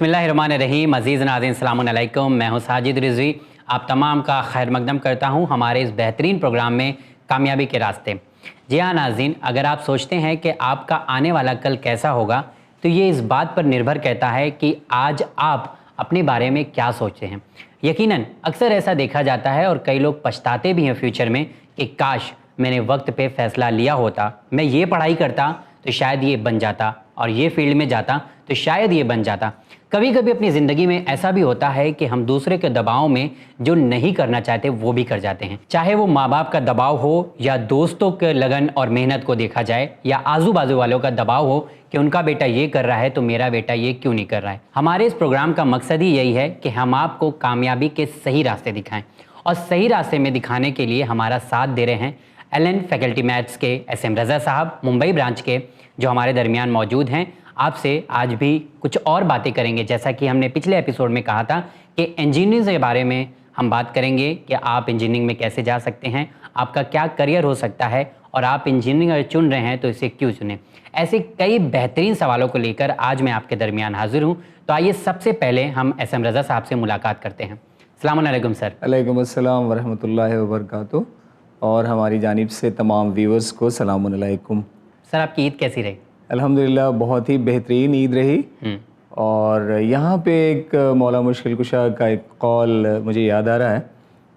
बिस्मिल्लाहिर्रहमानिर्रहीम। अज़ीज़ नाज़रीन अस्सलामु अलैकुम। मैं हूँ साजिद रिज़वी, आप तमाम का खैर मकदम करता हूँ हमारे इस बेहतरीन प्रोग्राम में कामयाबी के रास्ते। जी हाँ नाज़रीन, अगर आप सोचते हैं कि आपका आने वाला कल कैसा होगा तो ये इस बात पर निर्भर करता है कि आज आप अपने बारे में क्या सोचते हैं। यकीनन अक्सर ऐसा देखा जाता है और कई लोग पछताते भी हैं फ्यूचर में कि काश मैंने वक्त पे फ़ैसला लिया होता, मैं ये पढ़ाई करता तो शायद ये बन जाता और ये फील्ड में जाता तो शायद ये बन जाता। कभी कभी अपनी ज़िंदगी में ऐसा भी होता है कि हम दूसरे के दबाव में जो नहीं करना चाहते वो भी कर जाते हैं, चाहे वो माँ बाप का दबाव हो या दोस्तों के लगन और मेहनत को देखा जाए या आजू बाजू वालों का दबाव हो कि उनका बेटा ये कर रहा है तो मेरा बेटा ये क्यों नहीं कर रहा है। हमारे इस प्रोग्राम का मकसद ही यही है कि हम आपको कामयाबी के सही रास्ते दिखाएं और सही रास्ते में दिखाने के लिए हमारा साथ दे रहे हैं LN फैकल्टी मैथ्स के SM रज़ा साहब मुंबई ब्रांच के, जो हमारे दरमियान मौजूद हैं। आपसे आज भी कुछ और बातें करेंगे, जैसा कि हमने पिछले एपिसोड में कहा था कि इंजीनियरिंग के बारे में हम बात करेंगे कि आप इंजीनियरिंग में कैसे जा सकते हैं, आपका क्या करियर हो सकता है और आप इंजीनियरिंग अगर चुन रहे हैं तो इसे क्यों चुनें। ऐसे कई बेहतरीन सवालों को लेकर आज मैं आपके दरमियान हाजिर हूँ। तो आइए सबसे पहले हम SM रज़ा साहब से मुलाकात करते हैं। अस्सलाम वालेकुम सर। वालेकुम अस्सलाम वरहमतुल्लाहि वबरकातुहू और हमारी जानिब से तमाम व्यूअर्स को सलाम अलैकुम। सर आपकी ईद कैसी रही? अल्हम्दुलिल्लाह बहुत ही बेहतरीन ईद रही। और यहाँ पे एक मौला मुश्किल कुशा का एक कौल मुझे याद आ रहा है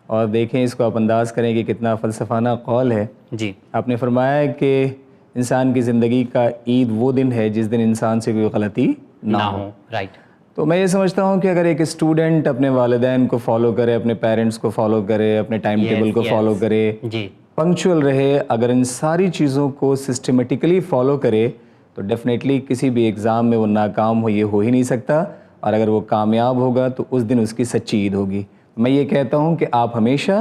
और देखें इसको आप अंदाज़ करें कि कितना फ़लसफ़ाना कौल है। जी, आपने फरमाया है कि इंसान की ज़िंदगी का ईद वो दिन है जिस दिन इंसान से कोई गलती ना हो। राइट। तो मैं ये समझता हूँ कि अगर एक स्टूडेंट अपने वालिदैन को फॉलो करे, अपने पेरेंट्स को फॉलो करे, अपने टाइम टेबल को फॉलो करे, जी, पंक्चुअल रहे, अगर इन सारी चीज़ों को सिस्टमेटिकली फॉलो करे तो डेफिनेटली किसी भी एग्ज़ाम में वो नाकाम हो ये हो ही नहीं सकता। और अगर वो कामयाब होगा तो उस दिन उसकी सच्ची ईद होगी। मैं ये कहता हूँ कि आप हमेशा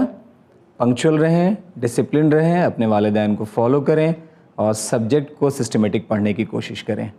पंक्चुअल रहें, डिसिप्लिन रहें, अपने वालिदैन को फॉलो करें और सब्जेक्ट को सिस्टमेटिक पढ़ने की कोशिश करें।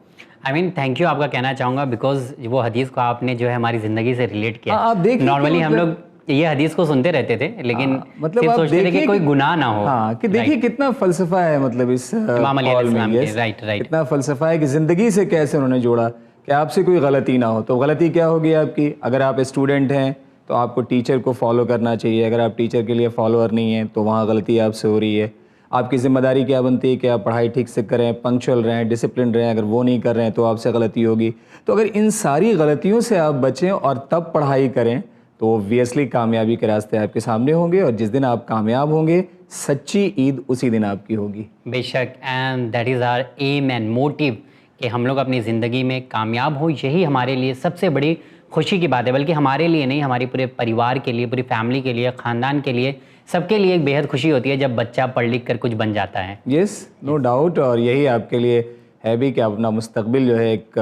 थैंक यू आपका कहना चाहूँगा बिकॉज वो हदीस को आपने जो है हमारी ज़िंदगी से रिलेट किया। आप देखिए नॉर्मली हम लोग ये हदीस को सुनते रहते थे लेकिन मतलब सिर्फ आप सोचते थे कि कोई गुनाह ना हो। हाँ कि देखिए कितना फ़लसफ़ा है, मतलब इस इमाम अली कौल में। अलैहिस्सलाम के, यस, राइट। कितना फ़लसफ़ा है कि ज़िंदगी से कैसे उन्होंने जोड़ा कि आपसे कोई गलती ना हो। तो गलती क्या होगी आपकी? अगर आप स्टूडेंट हैं तो आपको टीचर को फॉलो करना चाहिए। अगर आप टीचर के लिए फॉलोअर नहीं हैं तो वहाँ गलती आपसे हो रही है। आपकी ज़िम्मेदारी क्या बनती है कि आप पढ़ाई ठीक से करें, पंक्चुअल रहें, डिसिप्लिन रहें। अगर वो नहीं कर रहे हैं तो आपसे गलती होगी। तो अगर इन सारी गलतियों से आप बचें और तब पढ़ाई करें तो ऑब्वियसली कामयाबी के रास्ते आपके सामने होंगे और जिस दिन आप कामयाब होंगे सच्ची ईद उसी दिन आपकी होगी। बेशक, and that is our aim and motive कि हम लोग अपनी ज़िंदगी में कामयाब हो। यही हमारे लिए सबसे बड़ी खुशी की बात है, बल्कि हमारे लिए नहीं, हमारी पूरे परिवार के लिए, पूरी फैमिली के लिए, ख़ानदान के लिए, सबके लिए एक बेहद खुशी होती है जब बच्चा पढ़ लिख कर कुछ बन जाता है। Yes, no doubt. और यही आपके लिए है भी कि आप अपना मुस्तकबिल जो है एक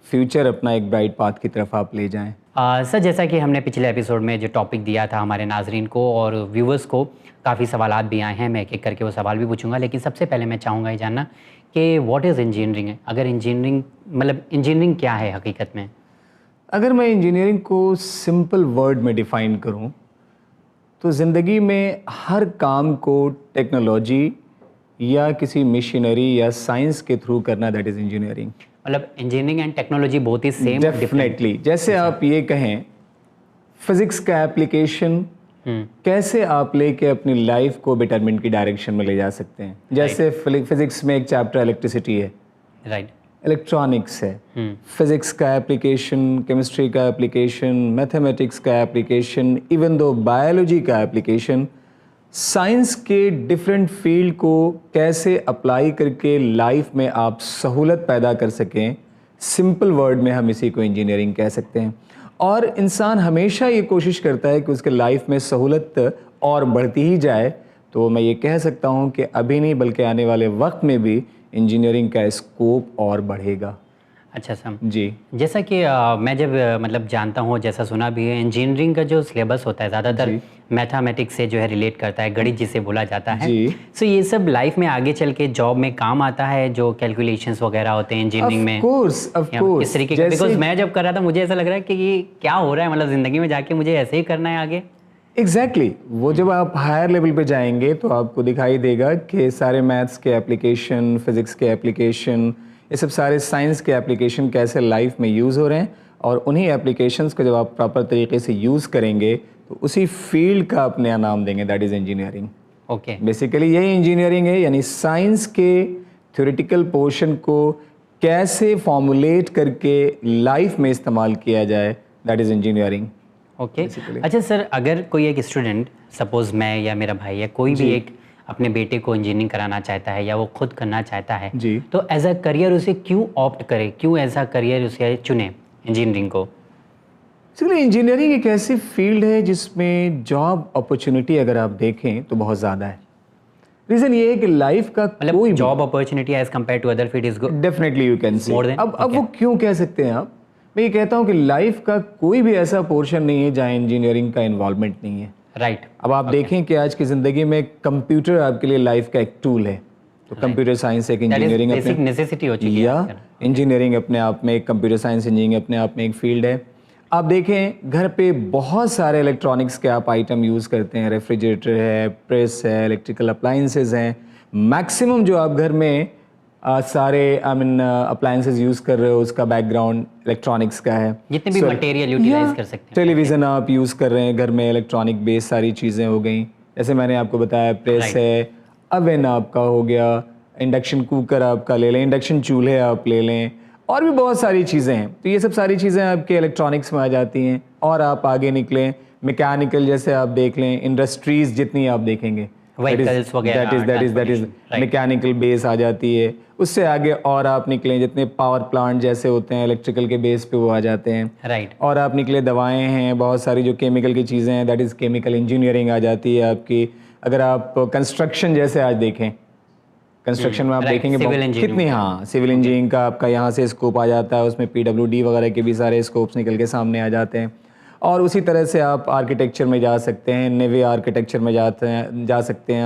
फ्यूचर अपना एक ब्राइट पाथ की तरफ आप ले जाएं। सर, जैसा कि हमने पिछले एपिसोड में जो टॉपिक दिया था हमारे नाजरीन को और व्यूवर्स को, काफ़ी सवालात भी आए हैं। मैं एक एक करके वो सवाल भी पूछूंगा, लेकिन सबसे पहले मैं चाहूँगा ये जानना कि व्हाट इज़ इंजीनियरिंग। अगर इंजीनियरिंग मतलब इंजीनियरिंग क्या है हकीकत में? अगर मैं इंजीनियरिंग को सिंपल वर्ड में डिफ़ाइन करूं तो ज़िंदगी में हर काम को टेक्नोलॉजी या किसी मशीनरी या साइंस के थ्रू करना, दैट इज़ इंजीनियरिंग। मतलब इंजीनियरिंग एंड टेक्नोलॉजी बहुत ही सेम? डेफिनेटली। जैसे आप ये कहें फिज़िक्स का एप्लीकेशन कैसे आप लेके अपनी लाइफ को बेटरमेंट की डायरेक्शन में ले जा सकते हैं। जैसे फिज़िक्स में एक चैप्टर इलेक्ट्रिसिटी है, राइट, इलेक्ट्रॉनिक्स है, फिज़िक्स का एप्लीकेशन, केमिस्ट्री का एप्लीकेशन, मैथमेटिक्स का एप्लीकेशन, इवन दो बायोलॉजी का एप्लीकेशन, साइंस के डिफरेंट फील्ड को कैसे अप्लाई करके लाइफ में आप सहूलत पैदा कर सकें, सिंपल वर्ड में हम इसी को इंजीनियरिंग कह सकते हैं। और इंसान हमेशा ये कोशिश करता है कि उसके लाइफ में सहूलत और बढ़ती ही जाए। तो मैं ये कह सकता हूँ कि अभी नहीं बल्कि आने वाले वक्त में भी इंजीनियरिंग का स्कोप और बढ़ेगा। अच्छा सर जी, जैसा कि मैं जब मतलब जानता हूँ, जैसा सुना भी है, इंजीनियरिंग का जो सिलेबस होता है ज़्यादातर मैथमेटिक्स से जो है रिलेट करता है, गणित जिसे बोला जाता है। जी। सो ये सब लाइफ में आगे चल के जॉब में काम आता है, जो कैलकुलेशंस वगैरह होते हैं इंजीनियरिंग में? ऑफ कोर्स इस तरीके का, बिकॉज मैं जब कर रहा था मुझे ऐसा लग रहा है कि ये क्या हो रहा है, मतलब ज़िंदगी में जाके मुझे ऐसे ही करना है आगे। एग्जैक्टली वो जब आप हायर लेवल पे जाएंगे तो आपको दिखाई देगा कि सारे मैथ्स के एप्लीकेशन, फिज़िक्स के एप्लीकेशन, ये सब सारे साइंस के एप्लीकेशन कैसे लाइफ में यूज़ हो रहे हैं। और उन्हीं एप्लीकेशंस को जब आप प्रॉपर तरीके से यूज़ करेंगे तो उसी फील्ड का आप नया नाम देंगे, that is engineering. Okay, basically यही इंजीनियरिंग है, यानी साइंस के थ्योरेटिकल पोर्शन को कैसे फॉर्मुलेट करके लाइफ में इस्तेमाल किया जाए, दैट इज़ इंजीनियरिंग। ओके। अच्छा सर, अगर कोई एक स्टूडेंट, सपोज मैं या मेरा भाई या कोई भी एक अपने बेटे को इंजीनियरिंग कराना चाहता है या वो खुद करना चाहता है जी, तो एज अ करियर उसे क्यों ऑप्ट करे, क्यों ऐसा करियर उसे चुने इंजीनियरिंग को? इसलिए इंजीनियरिंग एक ऐसी फील्ड है जिसमें जॉब अपॉर्चुनिटी अगर आप देखें तो बहुत ज़्यादा है। रीज़न ये है कि लाइफ का कोई मतलब job opportunity as compare to other field is good, definitely you can say. More than? अब वो क्यों कह सकते हैं आप? मैं ये कहता हूँ कि लाइफ का कोई भी ऐसा पोर्शन नहीं है जहाँ इंजीनियरिंग का इन्वॉल्वमेंट नहीं है। राइट। अब आप देखें कि आज की ज़िंदगी में कंप्यूटर आपके लिए लाइफ का एक टूल है, तो कंप्यूटर साइंस एक इंजीनियरिंग बेसिक नेसेसिटी हो चुकी है या इंजीनियरिंग अपने आप में, एक कंप्यूटर साइंस इंजीनियरिंग अपने आप में एक फील्ड है। आप देखें घर पे बहुत सारे इलेक्ट्रॉनिक्स के आप आइटम यूज़ करते हैं, रेफ्रिजरेटर है, प्रेस है, इलेक्ट्रिकल अप्लाइंसेस हैं। मैक्सिमम जो आप घर में सारे अप्लाइंसेस यूज़ कर रहे हो उसका बैकग्राउंड इलेक्ट्रॉनिक्स का है। जितने भी मटेरियल यूटिलाइज कर सकते हैं। टेलीविज़न आप यूज़ कर रहे हैं घर में, इलेक्ट्रॉनिक बेस सारी चीज़ें हो गई। जैसे मैंने आपको बताया प्रेस है, अवन आपका हो गया, इंडक्शन कुकर आपका ले लें, इंडक्शन चूल्हे आप ले लें, और भी बहुत सारी चीज़ें हैं। तो ये सब सारी चीज़ें आपके इलेक्ट्रॉनिक्स में आ जाती हैं। और आप आगे निकलें मैकेनिकल, जैसे आप देख लें इंडस्ट्रीज़ जितनी आप देखेंगे, व्हीकल्स वगैरह, दैट इज मैकेनिकल बेस आ जाती है। उससे आगे और आप निकलें जितने पावर प्लांट जैसे होते हैं इलेक्ट्रिकल के बेस पे वो आ जाते हैं। राइट। और आप निकले दवाएं हैं, बहुत सारी जो केमिकल की चीज़ें हैं, दैट इज़ केमिकल इंजीनियरिंग आ जाती है आपकी। अगर आप कंस्ट्रक्शन जैसे आज देखें, कंस्ट्रक्शन में आप देखेंगे कितनी, हाँ, सिविल इंजीनियरिंग का आपका यहाँ से स्कोप आ जाता है, उसमें PWD वगैरह के भी सारे स्कोप्स निकल के सामने आ जाते हैं। और उसी तरह से आप आर्किटेक्चर में जा सकते हैं, नेवी आर्किटेक्चर में जा सकते हैं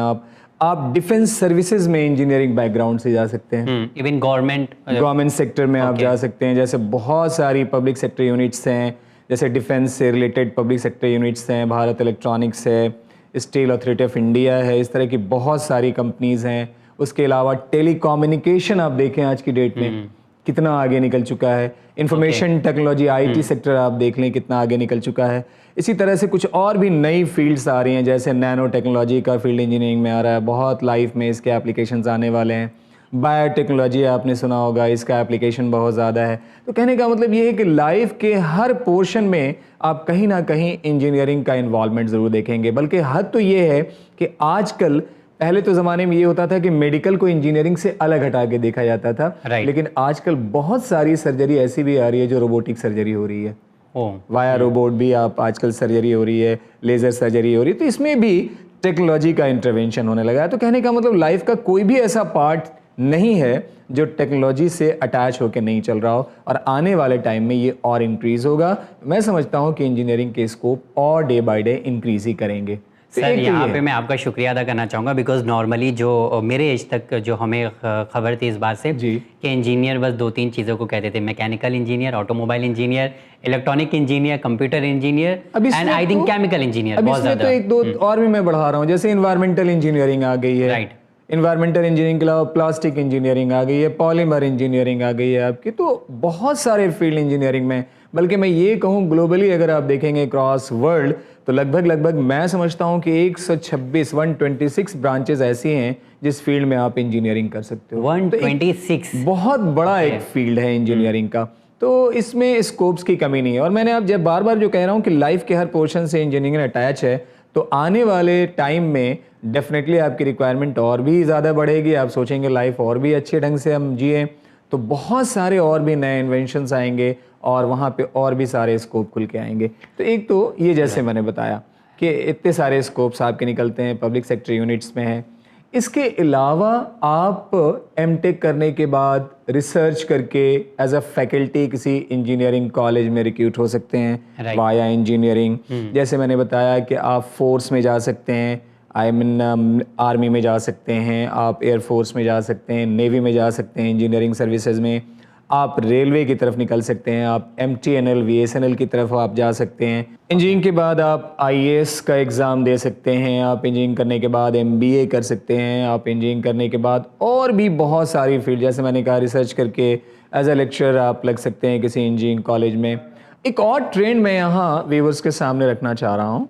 आप डिफेंस सर्विसेज में इंजीनियरिंग बैकग्राउंड से जा सकते हैं। इवन गवर्नमेंट सेक्टर में आप जा सकते हैं। जैसे बहुत सारी पब्लिक सेक्टर यूनिट्स हैं, जैसे डिफेंस से रिलेटेड पब्लिक सेक्टर यूनिट्स हैं, भारत इलेक्ट्रॉनिक्स है, स्टील अथॉरिटी ऑफ इंडिया है, इस तरह की बहुत सारी कंपनीज हैं। उसके अलावा टेलीकम्युनिकेशन आप देखें आज की डेट में कितना आगे निकल चुका है। इंफॉर्मेशन टेक्नोलॉजी, IT सेक्टर आप देख लें कितना आगे निकल चुका है। इसी तरह से कुछ और भी नई फील्ड्स आ रही हैं, जैसे नैनो टेक्नोलॉजी का फील्ड इंजीनियरिंग में आ रहा है, बहुत लाइफ में इसके एप्लीकेशंस आने वाले हैं। बायोटेक्नोलॉजी आपने सुना होगा, इसका एप्लीकेशन बहुत ज़्यादा है। तो कहने का मतलब ये है कि लाइफ के हर पोर्शन में आप कहीं ना कहीं इंजीनियरिंग का इन्वॉल्वमेंट ज़रूर देखेंगे। बल्कि हद तो ये है कि आजकल, पहले तो ज़माने में ये होता था कि मेडिकल को इंजीनियरिंग से अलग हटा के देखा जाता था, लेकिन आजकल बहुत सारी सर्जरी ऐसी भी आ रही है जो रोबोटिक सर्जरी हो रही है। वाया रोबोट भी आप आजकल सर्जरी हो रही है, लेज़र सर्जरी हो रही है, तो इसमें भी टेक्नोलॉजी का इंटरवेंशन होने लगा है। तो कहने का मतलब लाइफ का कोई भी ऐसा पार्ट नहीं है जो टेक्नोलॉजी से अटैच होकर नहीं चल रहा हो, और आने वाले टाइम में ये और इंक्रीज़ होगा। मैं समझता हूँ कि इंजीनियरिंग के स्कोप और डे बाय डे इंक्रीज़ ही करेंगे। सर यहाँ पे मैं आपका शुक्रिया अदा करना चाहूँगा, बिकॉज नॉर्मली जो मेरे एज तक जो हमें खबर थी इस बात से कि इंजीनियर बस 2-3 चीज़ों को कहते थे, mechanical engineer, automobile engineer, electronic engineer, computer engineer and I think chemical engineer. बहुत ज़्यादा, तो एक दो और भी मैं बढ़ा रहा हूँ, जैसे इन्वायरमेंटल इंजीनियरिंग आ गई है। राइट। इन्वायरमेंटल इंजीनियरिंग के अलावा प्लास्टिक इंजीनियरिंग आ गई है, पॉलीमर इंजीनियरिंग आ गई है आपकी। तो बहुत सारे फील्ड इंजीनियरिंग में, बल्कि मैं ये कहूँ ग्लोबली अगर आप देखेंगे क्रॉस वर्ल्ड, तो लगभग मैं समझता हूँ कि 126 ब्रांचेस ऐसी हैं जिस फील्ड में आप इंजीनियरिंग कर सकते हो। 126 बहुत बड़ा एक फील्ड है इंजीनियरिंग का, तो इसमें स्कोप्स की कमी नहीं है। और मैंने आप जब बार बार जो कह रहा हूँ कि लाइफ के हर पोर्शन से इंजीनियरिंग अटैच है, तो आने वाले टाइम में डेफिनेटली आपकी रिक्वायरमेंट और भी ज़्यादा बढ़ेगी। आप सोचेंगे लाइफ और भी अच्छे ढंग से हम जिए, तो बहुत सारे और भी नए इन्वेंशंस आएंगे और वहाँ पे और भी सारे स्कोप खुल के आएंगे। तो एक तो ये जैसे मैंने बताया कि इतने सारे स्कोप्स आपके निकलते हैं, पब्लिक सेक्टर यूनिट्स में हैं। इसके अलावा आप M.Tech करने के बाद रिसर्च करके एज अ फैकल्टी किसी इंजीनियरिंग कॉलेज में रिक्रूट हो सकते हैं वाया इंजीनियरिंग। जैसे मैंने बताया कि आप फोर्स में जा सकते हैं, आर्मी में जा सकते हैं, आप एयरफोर्स में जा सकते हैं, नेवी में जा सकते हैं, इंजीनियरिंग सर्विसेज में आप रेलवे की तरफ निकल सकते हैं, आप MTNL VSNL की तरफ आप जा सकते हैं। इंजीनियरिंग के बाद आप IAS का एग्ज़ाम दे सकते हैं, आप इंजीनियरिंग करने के बाद MBA कर सकते हैं, आप इंजीनियरिंग करने के बाद और भी बहुत सारी फील्ड, जैसे मैंने कहा रिसर्च करके एज अ लेक्चरर आप लग सकते हैं किसी इंजीनियरिंग कॉलेज में। एक और ट्रेंड मैं यहाँ व्यूअर्स के सामने रखना चाह रहा हूँ।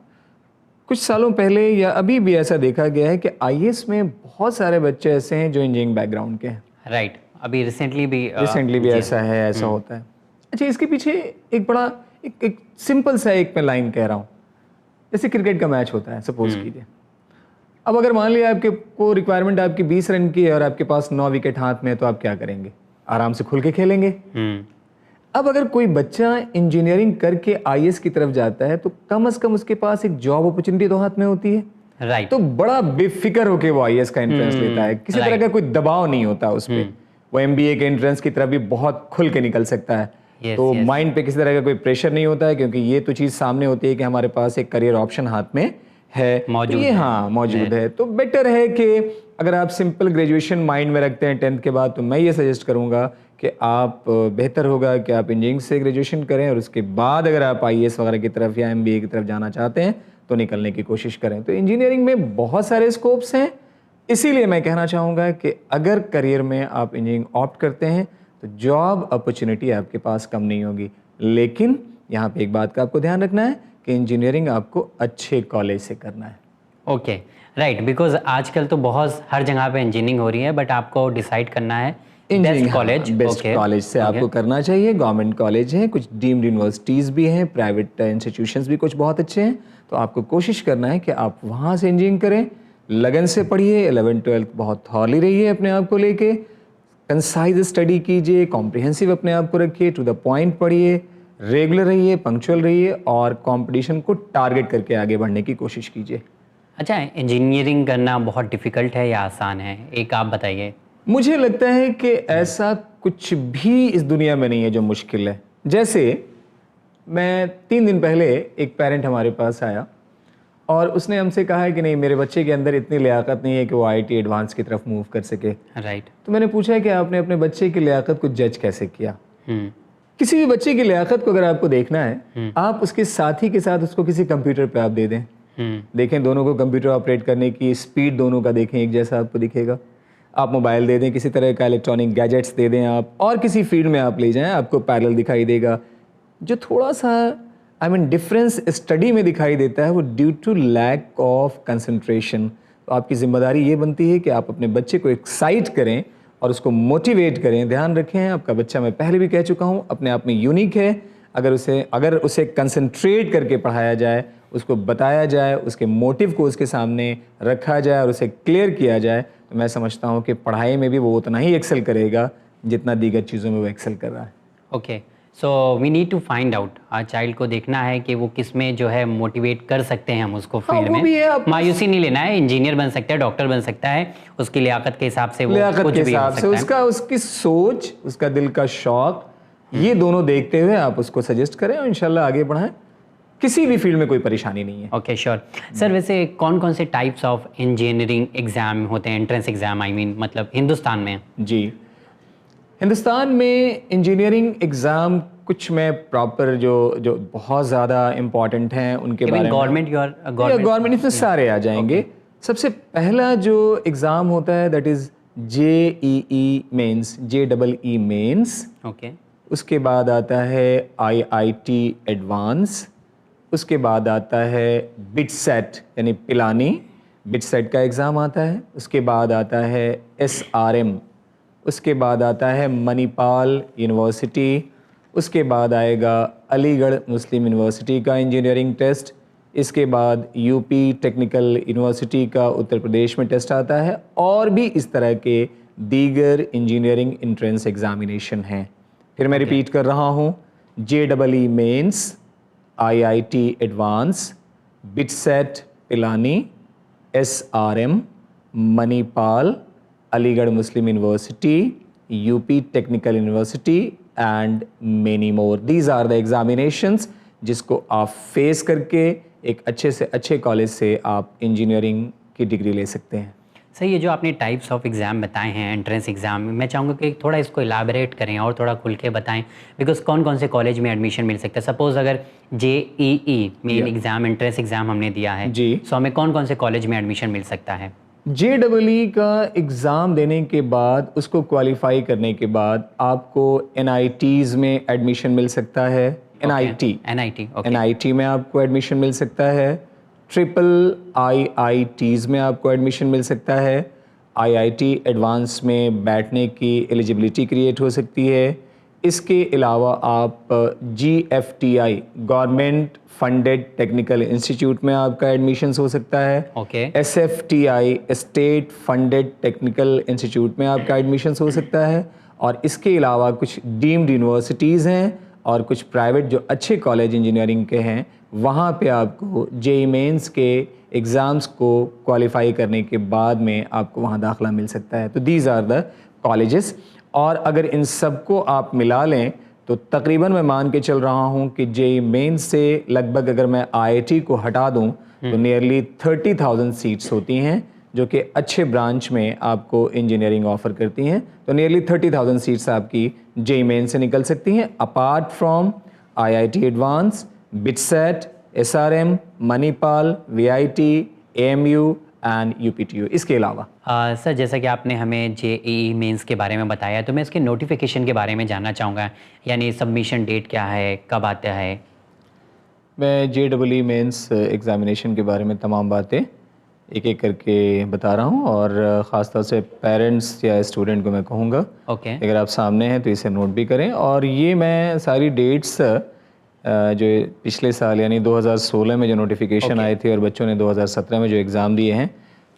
कुछ सालों पहले या अभी भी ऐसा देखा गया है कि आईएएस में बहुत सारे बच्चे ऐसे हैं जो इंजीनियरिंग बैकग्राउंड के हैं। राइट, अभी रिसेंटली भी ऐसा है, ऐसा होता है। अच्छा, इसके पीछे एक बड़ा एक सिंपल सा एक मैं लाइन कह रहा हूँ। जैसे क्रिकेट का मैच होता है, सपोज कीजिए। अब अगर मान लिया आपके को रिक्वायरमेंट आपकी 20 रन की है और आपके पास 9 विकेट हाथ में है, तो आप क्या करेंगे? आराम से खुल के खेलेंगे। अब अगर कोई बच्चा इंजीनियरिंग करके आईएएस की तरफ जाता है, तो कम से कम उसके पास एक जॉब अपॉर्चुनिटी तो हाथ में होती है। राइट, तो बड़ा बेफिक्र होके वो आईएएस का एंट्रेंस लेता है। किसी तरह का कोई दबाव नहीं होता उस पर। वो एमबीए के एंट्रेंस की तरफ भी बहुत खुल के निकल सकता है। तो माइंड पे किसी तरह का कोई प्रेशर नहीं होता है, क्योंकि ये तो चीज़ सामने होती है कि हमारे पास एक करियर ऑप्शन हाथ में है, मौजूद है। तो बेटर है कि अगर आप सिंपल ग्रेजुएशन माइंड में रखते हैं 10th के बाद, तो मैं ये सजेस्ट करूंगा कि आप बेहतर होगा कि आप इंजीनियरिंग से ग्रेजुएशन करें और उसके बाद अगर आप आईएएस वगैरह की तरफ या एमबीए की तरफ जाना चाहते हैं तो निकलने की कोशिश करें। तो इंजीनियरिंग में बहुत सारे स्कोप्स हैं, इसीलिए मैं कहना चाहूँगा कि अगर करियर में आप इंजीनियरिंग ऑप्ट करते हैं तो जॉब अपॉर्चुनिटी आपके पास कम नहीं होगी। लेकिन यहाँ पे एक बात का आपको ध्यान रखना है कि इंजीनियरिंग आपको अच्छे कॉलेज से करना है। ओके, राइट, बिकॉज आजकल तो बहुत हर जगह पे इंजीनियरिंग हो रही है, बट आपको डिसाइड करना है बेस्ट कॉलेज से आपको करना चाहिए। गवर्नमेंट कॉलेज हैं, कुछ डीम्ड यूनिवर्सिटीज़ भी हैं, प्राइवेट इंस्टीट्यूशंस भी कुछ बहुत अच्छे हैं। तो आपको कोशिश करना है कि आप वहाँ से इंजीनियरिंग करें, लगन से पढ़िए, 11th-12th बहुत थॉरली रहिए अपने आप को लेके, कंसाइज स्टडी कीजिए, कॉम्प्रिहेंसिव अपने आप को रखिए, टू द पॉइंट पढ़िए, रेगुलर रहिए, पंक्चुअल रहिए और कंपटीशन को टारगेट करके आगे बढ़ने की कोशिश कीजिए। अच्छा, इंजीनियरिंग करना बहुत डिफ़िकल्ट है या आसान है? एक आप बताइए। मुझे लगता है कि ऐसा कुछ भी इस दुनिया में नहीं है जो मुश्किल है। जैसे मैं 3 दिन पहले एक पेरेंट हमारे पास आया और उसने हमसे कहा है कि नहीं, मेरे बच्चे के अंदर इतनी लियाकत नहीं है कि वो आईटी एडवांस की तरफ मूव कर सके। राइट। तो मैंने पूछा कि आपने अपने बच्चे की लियाकत को जज कैसे किया? किसी भी बच्चे की लियाकत को अगर आपको देखना है, आप उसके साथी के साथ उसको किसी कंप्यूटर पे आप दे दें, देखें दोनों को कंप्यूटर ऑपरेट करने की स्पीड दोनों का देखें, एक जैसा आपको दिखेगा। आप मोबाइल दे दें, किसी तरह का इलेक्ट्रॉनिक गैजेट्स दे दें आप, और किसी फील्ड में आप ले जाएं, आपको पैरेलल दिखाई देगा। जो थोड़ा सा डिफरेंस स्टडी में दिखाई देता है वो due to lack of concentration. तो आपकी जिम्मेदारी ये बनती है कि आप अपने बच्चे को एक्साइट करें और उसको मोटिवेट करें। ध्यान रखें, आपका बच्चा, मैं पहले भी कह चुका हूँ, अपने आप में यूनिक है। अगर उसे कंसंट्रेट करके पढ़ाया जाए, उसको बताया जाए, उसके मोटिव को उसके सामने रखा जाए और उसे क्लियर किया जाए, तो मैं समझता हूँ कि पढ़ाई में भी वो उतना ही एक्सेल करेगा जितना दीगर चीज़ों में वो एक्सेल कर रहा है। Okay, so we need to find out, child को देखना है कि वो किस में जो है मोटिवेट कर सकते हैं हम उसको फील्ड में। मायूसी नहीं लेना है, इंजीनियर बन सकता है, डॉक्टर बन सकता है, उसकी लियाकत के हिसाब से वो कुछ भी हो सकता है। उसकी सोच, उसका दिल का शौक, ये दोनों देखते हुए आप उसको सजेस्ट करें और इंशाल्लाह आगे बढ़ाएं। किसी भी फील्ड में कोई परेशानी नहीं है। Okay, sure sir. वैसे कौन कौन से टाइप्स ऑफ इंजीनियरिंग एग्जाम होते हैं, एंट्रेंस एग्जाम मतलब हिंदुस्तान में? जी, हिंदुस्तान में इंजीनियरिंग एग्ज़ाम कुछ में प्रॉपर जो बहुत ज़्यादा इम्पॉर्टेंट हैं उनके बारे में गवर्नमेंट इसमें सारे आ जाएंगे। सबसे पहला जो एग्ज़ाम होता है that is JEE mains, JEE mains. Okay. उसके बाद आता है IIT एडवांस। उसके बाद आता है बिटसेट यानी पिलानी, बिटसेट का एग्ज़ाम आता है। उसके बाद आता है SRM। उसके बाद आता है मणिपाल यूनिवर्सिटी। उसके बाद आएगा अलीगढ़ मुस्लिम यूनिवर्सिटी का इंजीनियरिंग टेस्ट। इसके बाद UP टेक्निकल यूनिवर्सिटी का उत्तर प्रदेश में टेस्ट आता है, और भी इस तरह के दीगर इंजीनियरिंग एंट्रेंस एग्जामिनेशन हैं। फिर मैं रिपीट कर रहा हूँ, JEE mains, IIT advance, BITSAT Pilani, SRM, Manipal, Aligarh Muslim University, UP Technical University and many more. These are the examinations जिसको आप फेस करके एक अच्छे से अच्छे कॉलेज से आप इंजीनियरिंग की डिग्री ले सकते हैं। सर, ये जो आपने टाइप्स ऑफ एग्ज़ाम बताए हैं एंट्रेंस एग्ज़ाम, मैं चाहूँगा कि थोड़ा इसको इलाबरेट करें और थोड़ा खुल के बताएं, बिकॉज कौन कौन से कॉलेज में एडमिशन मिल सकता है। सपोज़ अगर JEE main exam, entrance exam हमने दिया है जी, सो हमें कौन कौन से कॉलेज में एडमिशन मिल सकता है? JEE का एग्ज़ाम देने के बाद, उसको क्वालिफाई करने के बाद आपको NITs में एडमिशन मिल सकता है, NIT, ओके। NIT में आपको एडमिशन मिल सकता है, ट्रिपल IITs में आपको एडमिशन मिल सकता है, IIT एडवांस में बैठने की एलिजिबिलिटी क्रिएट हो सकती है। इसके अलावा आप GFTI government funded technical institute में आपका एडमिशन्स हो सकता है, okay. SFTI state funded technical institute में आपका एडमिशन्स हो सकता है। और इसके अलावा कुछ डीम्ड यूनिवर्सिटीज़ हैं और कुछ प्राइवेट जो अच्छे कॉलेज इंजीनियरिंग के हैं, वहाँ पे आपको JEE मेंस के एग्ज़ाम्स को क्वालिफाई करने के बाद में आपको वहाँ दाखिला मिल सकता है। तो दीज आर द कॉलेजेस। और अगर इन सबको आप मिला लें तो तकरीबन मैं मान के चल रहा हूँ कि JEE मेंस से लगभग अगर मैं IIT को हटा दूँ तो नियरली 30,000 सीट्स होती हैं जो कि अच्छे ब्रांच में आपको इंजीनियरिंग ऑफ़र करती हैं। तो नियरली 30,000 सीट्स आपकी JEE मेंस से निकल सकती हैं, apart from IIT advance, BITSAT, SRM, Manipal, VIT, AMU and UPTU। इसके अलावा सर जैसा कि आपने हमें JEE मेंस के बारे में बताया, तो मैं इसके नोटिफिकेशन के बारे में जानना चाहूँगा, यानी सबमिशन डेट क्या है, कब आता है? मैं JEE मेंस एग्ज़ामिनेशन के बारे में तमाम बातें एक एक करके बता रहा हूँ और ख़ास तौर से पेरेंट्स या स्टूडेंट को मैं कहूँगा ओके। अगर आप सामने हैं तो इसे नोट भी करें। और ये मैं सारी डेट्स जो पिछले साल यानी 2016 में जो नोटिफिकेशन आए थे और बच्चों ने 2017 में जो एग्ज़ाम दिए हैं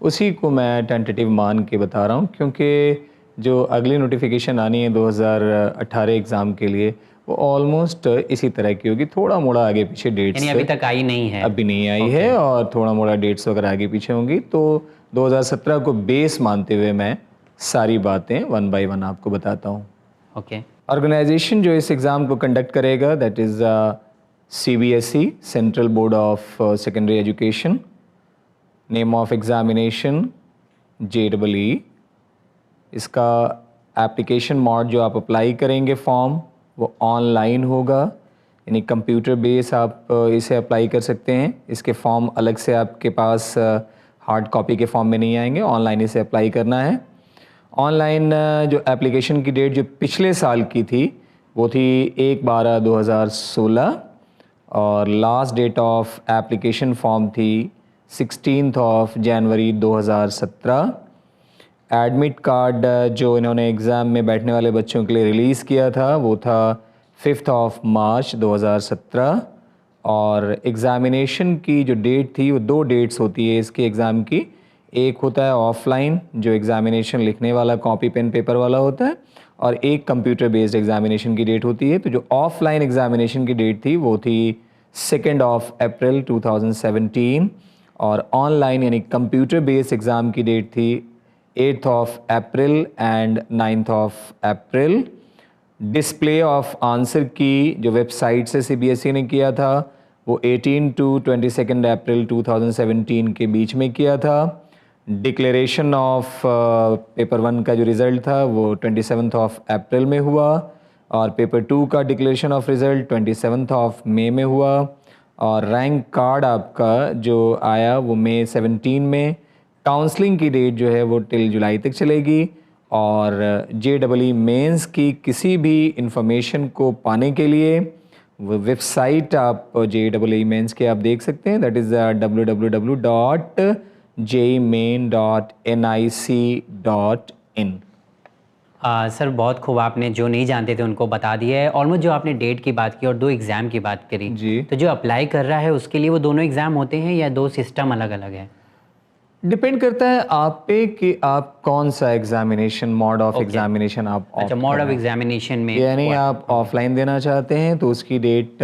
उसी को मैं टेंटेटिव मान के बता रहा हूँ, क्योंकि जो अगली नोटिफिकेशन आनी है 2018 एग्ज़ाम के लिए वो ऑलमोस्ट इसी तरह की होगी, थोड़ा मोड़ा आगे पीछे डेट्स यानी अभी तक आई नहीं है? अभी नहीं आई है और थोड़ा मोड़ा डेट्स वगैरह आगे पीछे होंगी। तो 2017 को बेस मानते हुए मैं सारी बातें वन बाय वन आपको बताता हूँ। ओके। ऑर्गेनाइजेशन जो इस एग्ज़ाम को कंडक्ट करेगा that is CBSE, central board of secondary education. Name of examination JEE। इसका एप्लीकेशन मोड जो आप अप्लाई करेंगे फॉर्म वो ऑनलाइन होगा, यानी कंप्यूटर बेस आप इसे अप्लाई कर सकते हैं। इसके फॉर्म अलग से आपके पास हार्ड कॉपी के फॉर्म में नहीं आएंगे, ऑनलाइन इसे अप्लाई करना है। ऑनलाइन जो एप्लीकेशन की डेट जो पिछले साल की थी वो थी 1/12/2016 और last date of application form थी 16 जनवरी 2017। एडमिट कार्ड जो इन्होंने एग्ज़ाम में बैठने वाले बच्चों के लिए रिलीज़ किया था वो था 5 मार्च 2017। और एग्ज़ामिनेशन की जो डेट थी वो 2 डेट्स होती है इसके एग्ज़ाम की। एक होता है ऑफलाइन जो एग्ज़ामिनेशन लिखने वाला कॉपी पेन पेपर वाला होता है, और एक कंप्यूटर बेस्ड एग्ज़ामिनेशन की डेट होती है। तो जो ऑफलाइन एग्ज़ामिनेशन की डेट थी वो थी 2 अप्रैल 2017 और ऑनलाइन यानी कंप्यूटर बेस्ड एग्ज़ाम की डेट थी 8 April and 9 April. Display of answer key जो वेबसाइट से CBSE ने किया था वो 18 to 22 अप्रैल 2017 के बीच में किया था। डिक्लेरेशन ऑफ पेपर 1 का जो रिज़ल्ट था वो 27 अप्रैल में हुआ और पेपर 2 का डिक्लेरेशन ऑफ रिज़ल्ट 27 मई में हुआ। और रैंक कार्ड आपका जो आया वो मई 17 में। काउंसलिंग की डेट जो है वो टिल जुलाई तक चलेगी। और JEE मेंस की किसी भी इंफॉर्मेशन को पाने के लिए वो वेबसाइट आप JEE मेंस के आप देख सकते हैं, दैट इज़ www.jemain.nic.in। सर बहुत खूब, आपने जो नहीं जानते थे उनको बता दिया है। ऑलमोस्ट जो आपने डेट की बात की और 2 एग्ज़ाम की बात करी जी, तो जो अप्लाई कर रहा है उसके लिए वो दोनों एग्ज़ाम होते हैं या 2 सिस्टम अलग अलग है? डिपेंड करता है आप पे कि आप कौन सा एग्जामिनेशन मोड ऑफ एग्जामिनेशन आप अच्छा, मोड ऑफ एग्जामिनेशन में यानी आप ऑफलाइन देना चाहते हैं तो उसकी डेट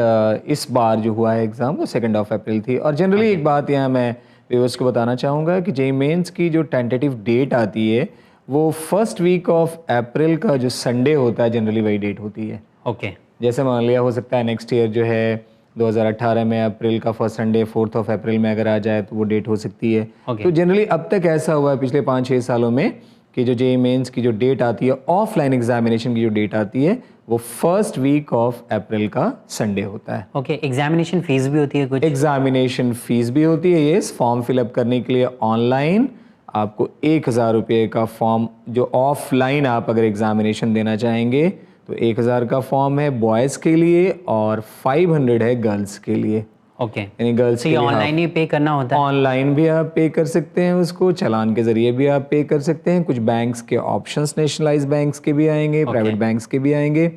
इस बार जो हुआ है एग्ज़ाम वो 2 अप्रैल थी। और जनरली एक बात यहाँ मैं व्यूअर्स को बताना चाहूँगा कि JEE मेंस की जो टेंटेटिव डेट आती है वो फर्स्ट वीक ऑफ अप्रैल का जो संडे होता है जनरली वही डेट होती है। ओके। जैसे मान लिया हो सकता है नेक्स्ट ईयर जो है 2018 में अप्रैल का फर्स्ट संडे 4 अप्रैल में अगर आ जाए तो वो डेट हो सकती है। तो जनरली अब तक ऐसा हुआ है पिछले 5-6 सालों में कि जो JEE मेंस की जो डेट आती है ऑफलाइन एग्जामिनेशन की जो डेट आती है वो फर्स्ट वीक ऑफ अप्रैल का संडे होता है। ओके। एग्जामिनेशन फीस भी होती है कुछ? एग्जामिनेशन फीस भी होती है, ये फॉर्म फिलअप करने के लिए ऑनलाइन आपको 1000 रुपये का फॉर्म जो ऑफलाइन आप अगर एग्जामिनेशन देना चाहेंगे तो 1000 का फॉर्म है बॉयज़ के लिए और 500 है गर्ल्स के लिए। ओके, यानी गर्ल्स तो के ये लिए ऑनलाइन ही पे करना होता है? ऑनलाइन भी आप पे कर सकते हैं उसको, चालान के ज़रिए भी आप पे कर सकते हैं। कुछ बैंक्स के ऑप्शंस नेशनलाइज बैंक्स के भी आएंगे, प्राइवेट बैंक्स के भी आएंगे,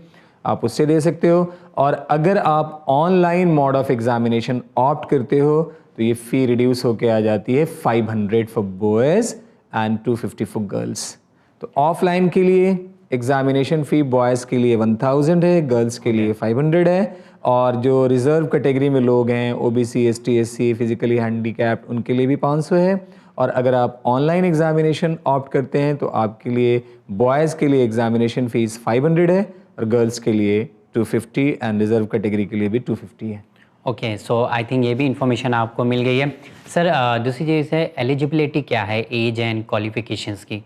आप उससे दे सकते हो। और अगर आप online mode of examination opt करते हो तो ये फ़ी रिड्यूस होके आ जाती है 500 for boys and 250 for girls. तो ऑफलाइन के लिए एग्जामिनेशन फ़ी बॉयज़ के लिए 1000 है, गर्ल्स के लिए 500 है। और जो रिज़र्व कैटेगरी में लोग हैं, OBC, ST, SC, physically handicapped, उनके लिए भी 500 है। और अगर आप ऑनलाइन एग्जामिनेशन ऑप्ट करते हैं तो आपके लिए बॉयज़ के लिए एग्जामिनेशन फ़ीस 500 है और गर्ल्स के लिए 250 एंड रिज़र्व कैटेगरी के लिए भी 250 है। ओके, सो आई थिंक ये भी इंफॉर्मेशन आपको मिल गई है। सर दूसरी चीज़ है एलिजिबिलिटी क्या है एज एंड क्वालिफिकेशंस की,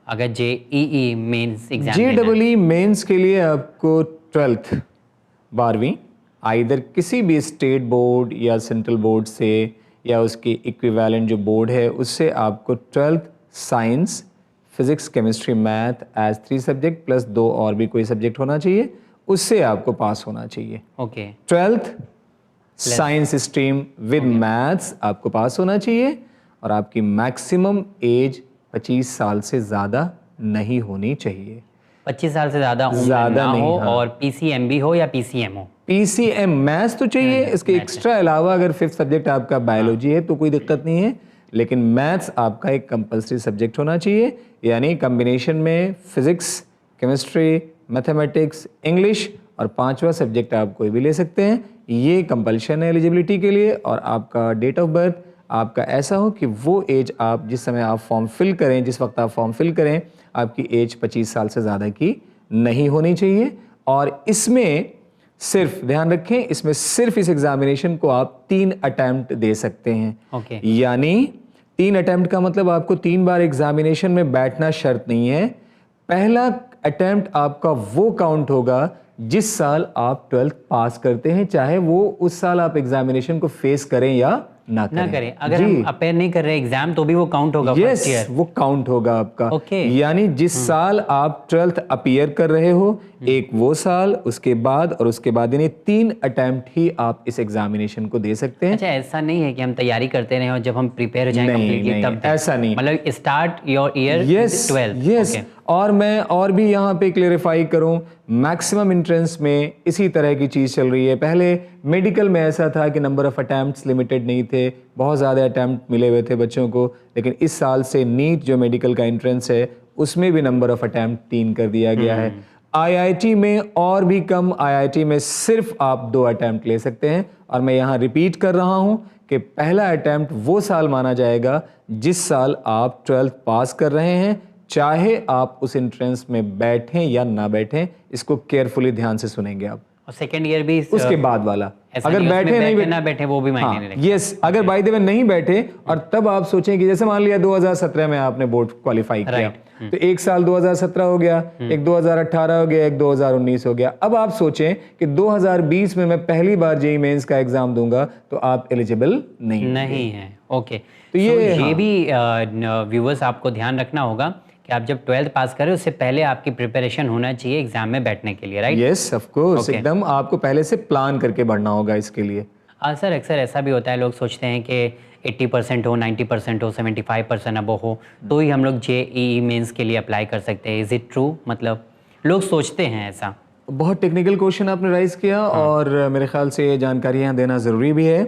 अगर JEE mains exam JEE mains के लिए आपको 12th 12वीं आइदर किसी भी स्टेट बोर्ड या सेंट्रल बोर्ड से या उसके इक्विवेलेंट जो बोर्ड है उससे आपको 12th science, physics, chemistry, math as 3 subject plus 2 और भी कोई सब्जेक्ट होना चाहिए, उससे आपको पास होना चाहिए। Okay, 12th science stream with maths आपको पास होना चाहिए और आपकी मैक्सिमम एज 25 साल से ज़्यादा नहीं होनी चाहिए। 25 साल से ज़्यादा उम्र ज़्यादा ना नहीं, हो हाँ। और पीसीएमबी हो या पीसीएम हो। पीसीएम मैथ्स तो चाहिए, इसके एक्स्ट्रा अलावा अगर 5th सब्जेक्ट आपका बायोलॉजी है तो कोई दिक्कत नहीं है, लेकिन मैथ्स आपका एक कंपलसरी सब्जेक्ट होना चाहिए। यानी कम्बिनेशन में फिजिक्स, केमिस्ट्री, मैथमेटिक्स, इंग्लिश और 5वां सब्जेक्ट आप कोई भी ले सकते हैं। ये कंपल्शन है एलिजिबिलिटी के लिए। और आपका डेट ऑफ बर्थ आपका ऐसा हो कि वो एज आप जिस समय आप फॉर्म फिल करें, जिस वक्त आप फॉर्म फिल करें, आपकी एज 25 साल से ज़्यादा की नहीं होनी चाहिए। और इसमें सिर्फ ध्यान रखें, इसमें सिर्फ इस एग्जामिनेशन को आप 3 अटेम्प्ट दे सकते हैं। ओके, यानी 3 अटेम्प्ट का मतलब आपको 3 बार एग्जामिनेशन में बैठना शर्त नहीं है। पहला अटेम्प्ट आपका वो काउंट होगा जिस साल आप 12th पास करते हैं, चाहे वो उस साल आप एग्जामिनेशन को फेस करें या ना करें। अगर हम अपेयर नहीं कर रहे एग्जाम तो भी वो काउंट होगा फर्स्ट ईयर। वो काउंट होगा आपका। ओके। यानी जिस साल आप 12th अपीयर कर रहे हो, एक वो साल, उसके बाद और उसके बाद, यानी 3 अटेम्प्ट ही आप इस एग्जामिनेशन को दे सकते हैं। अच्छा, ऐसा नहीं है कि हम तैयारी करते रहे और जब हम प्रिपेयर हो जाएं नहीं, कंप्लीटली नहीं, तब दें? ऐसा नहीं। मतलब start your year 12th। Yes. और मैं और भी यहाँ पे क्लेरिफाई करूँ, मैक्सिमम एंट्रेंस में इसी तरह की चीज़ चल रही है। पहले मेडिकल में ऐसा था कि नंबर ऑफ अटैम्प्ट्स लिमिटेड नहीं थे, बहुत ज़्यादा अटैम्प्ट मिले हुए थे बच्चों को, लेकिन इस साल से नीट जो मेडिकल का एंट्रेंस है उसमें भी नंबर ऑफ अटैम्प्ट 3 कर दिया गया है। आईआईटी में और भी कम, आईआईटी में सिर्फ आप 2 अटैम्प्ट ले सकते हैं। और मैं यहाँ रिपीट कर रहा हूँ कि पहला अटैम्प्ट वो साल माना जाएगा जिस साल आप 12th पास कर रहे हैं, चाहे आप उस एंट्रेंस में बैठें या ना बैठें। इसको केयरफुली ध्यान से सुनेंगे आप। और सेकंड ईयर भी उसके बाद वाला, अगर नहीं, बैठे उसमें नहीं बैठे ना बैठे वो भी मायने नहीं रखता। यस, अगर बाय द वे नहीं बैठे और तब आप सोचें कि जैसे मान लिया 2017 में आपने बोर्ड क्वालिफाई किया, तो एक साल 2017 हो गया, एक 2018 हो गया, एक 2019 हो गया। अब आप सोचें कि 2020 में मैं पहली बार जेईई मेंस का एग्जाम दूंगा, तो आप एलिजिबल नहीं है। ओके, तो ये भी व्यूअर्स आपको ध्यान रखना होगा कि आप जब 12th पास करें उससे पहले आपकी प्रिपरेशन होना चाहिए एग्जाम में बैठने के लिए, राइट? यस, ऑफ कोर्स, एकदम आपको पहले से प्लान करके बढ़ना होगा इसके लिए। सर अक्सर ऐसा भी होता है, लोग सोचते हैं कि 80% हो, 90% हो, 75% अबो हो तो ही हम लोग जेईई मेंस के लिए अप्लाई कर सकते हैं। Is it true? मतलब लोग सोचते हैं ऐसा। बहुत टेक्निकल क्वेश्चन आपने राइज किया और मेरे ख्याल से ये जानकारियाँ देना ज़रूरी भी है।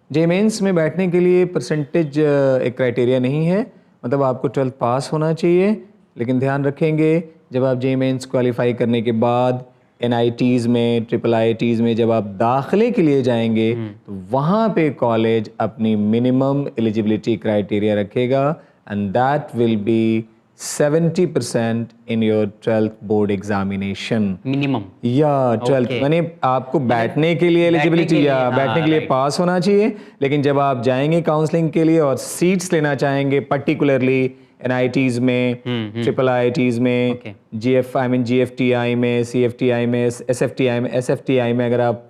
जेईई मेंस में बैठने के लिए परसेंटेज एक क्राइटेरिया नहीं है, मतलब आपको 12th पास होना चाहिए। लेकिन ध्यान रखेंगे, जब आप जेईई मेंस क्वालिफाई करने के बाद NITs में, IIITs में जब आप दाखिले के लिए जाएंगे तो वहाँ पे कॉलेज अपनी मिनिमम एलिजिबिलिटी क्राइटेरिया रखेगा and that will be 70% in your 12th board examination. Minimum या 12th यानी आपको बैठने के लिए एलिजिबिलिटी या बैठने के लिए पास होना चाहिए। लेकिन जब आप जाएंगे काउंसलिंग के लिए और सीट्स लेना चाहेंगे, पर्टिकुलरली NITs में, ट्रिपल IITs में, Okay. GFTI में, CFTI में, SFTI में अगर आप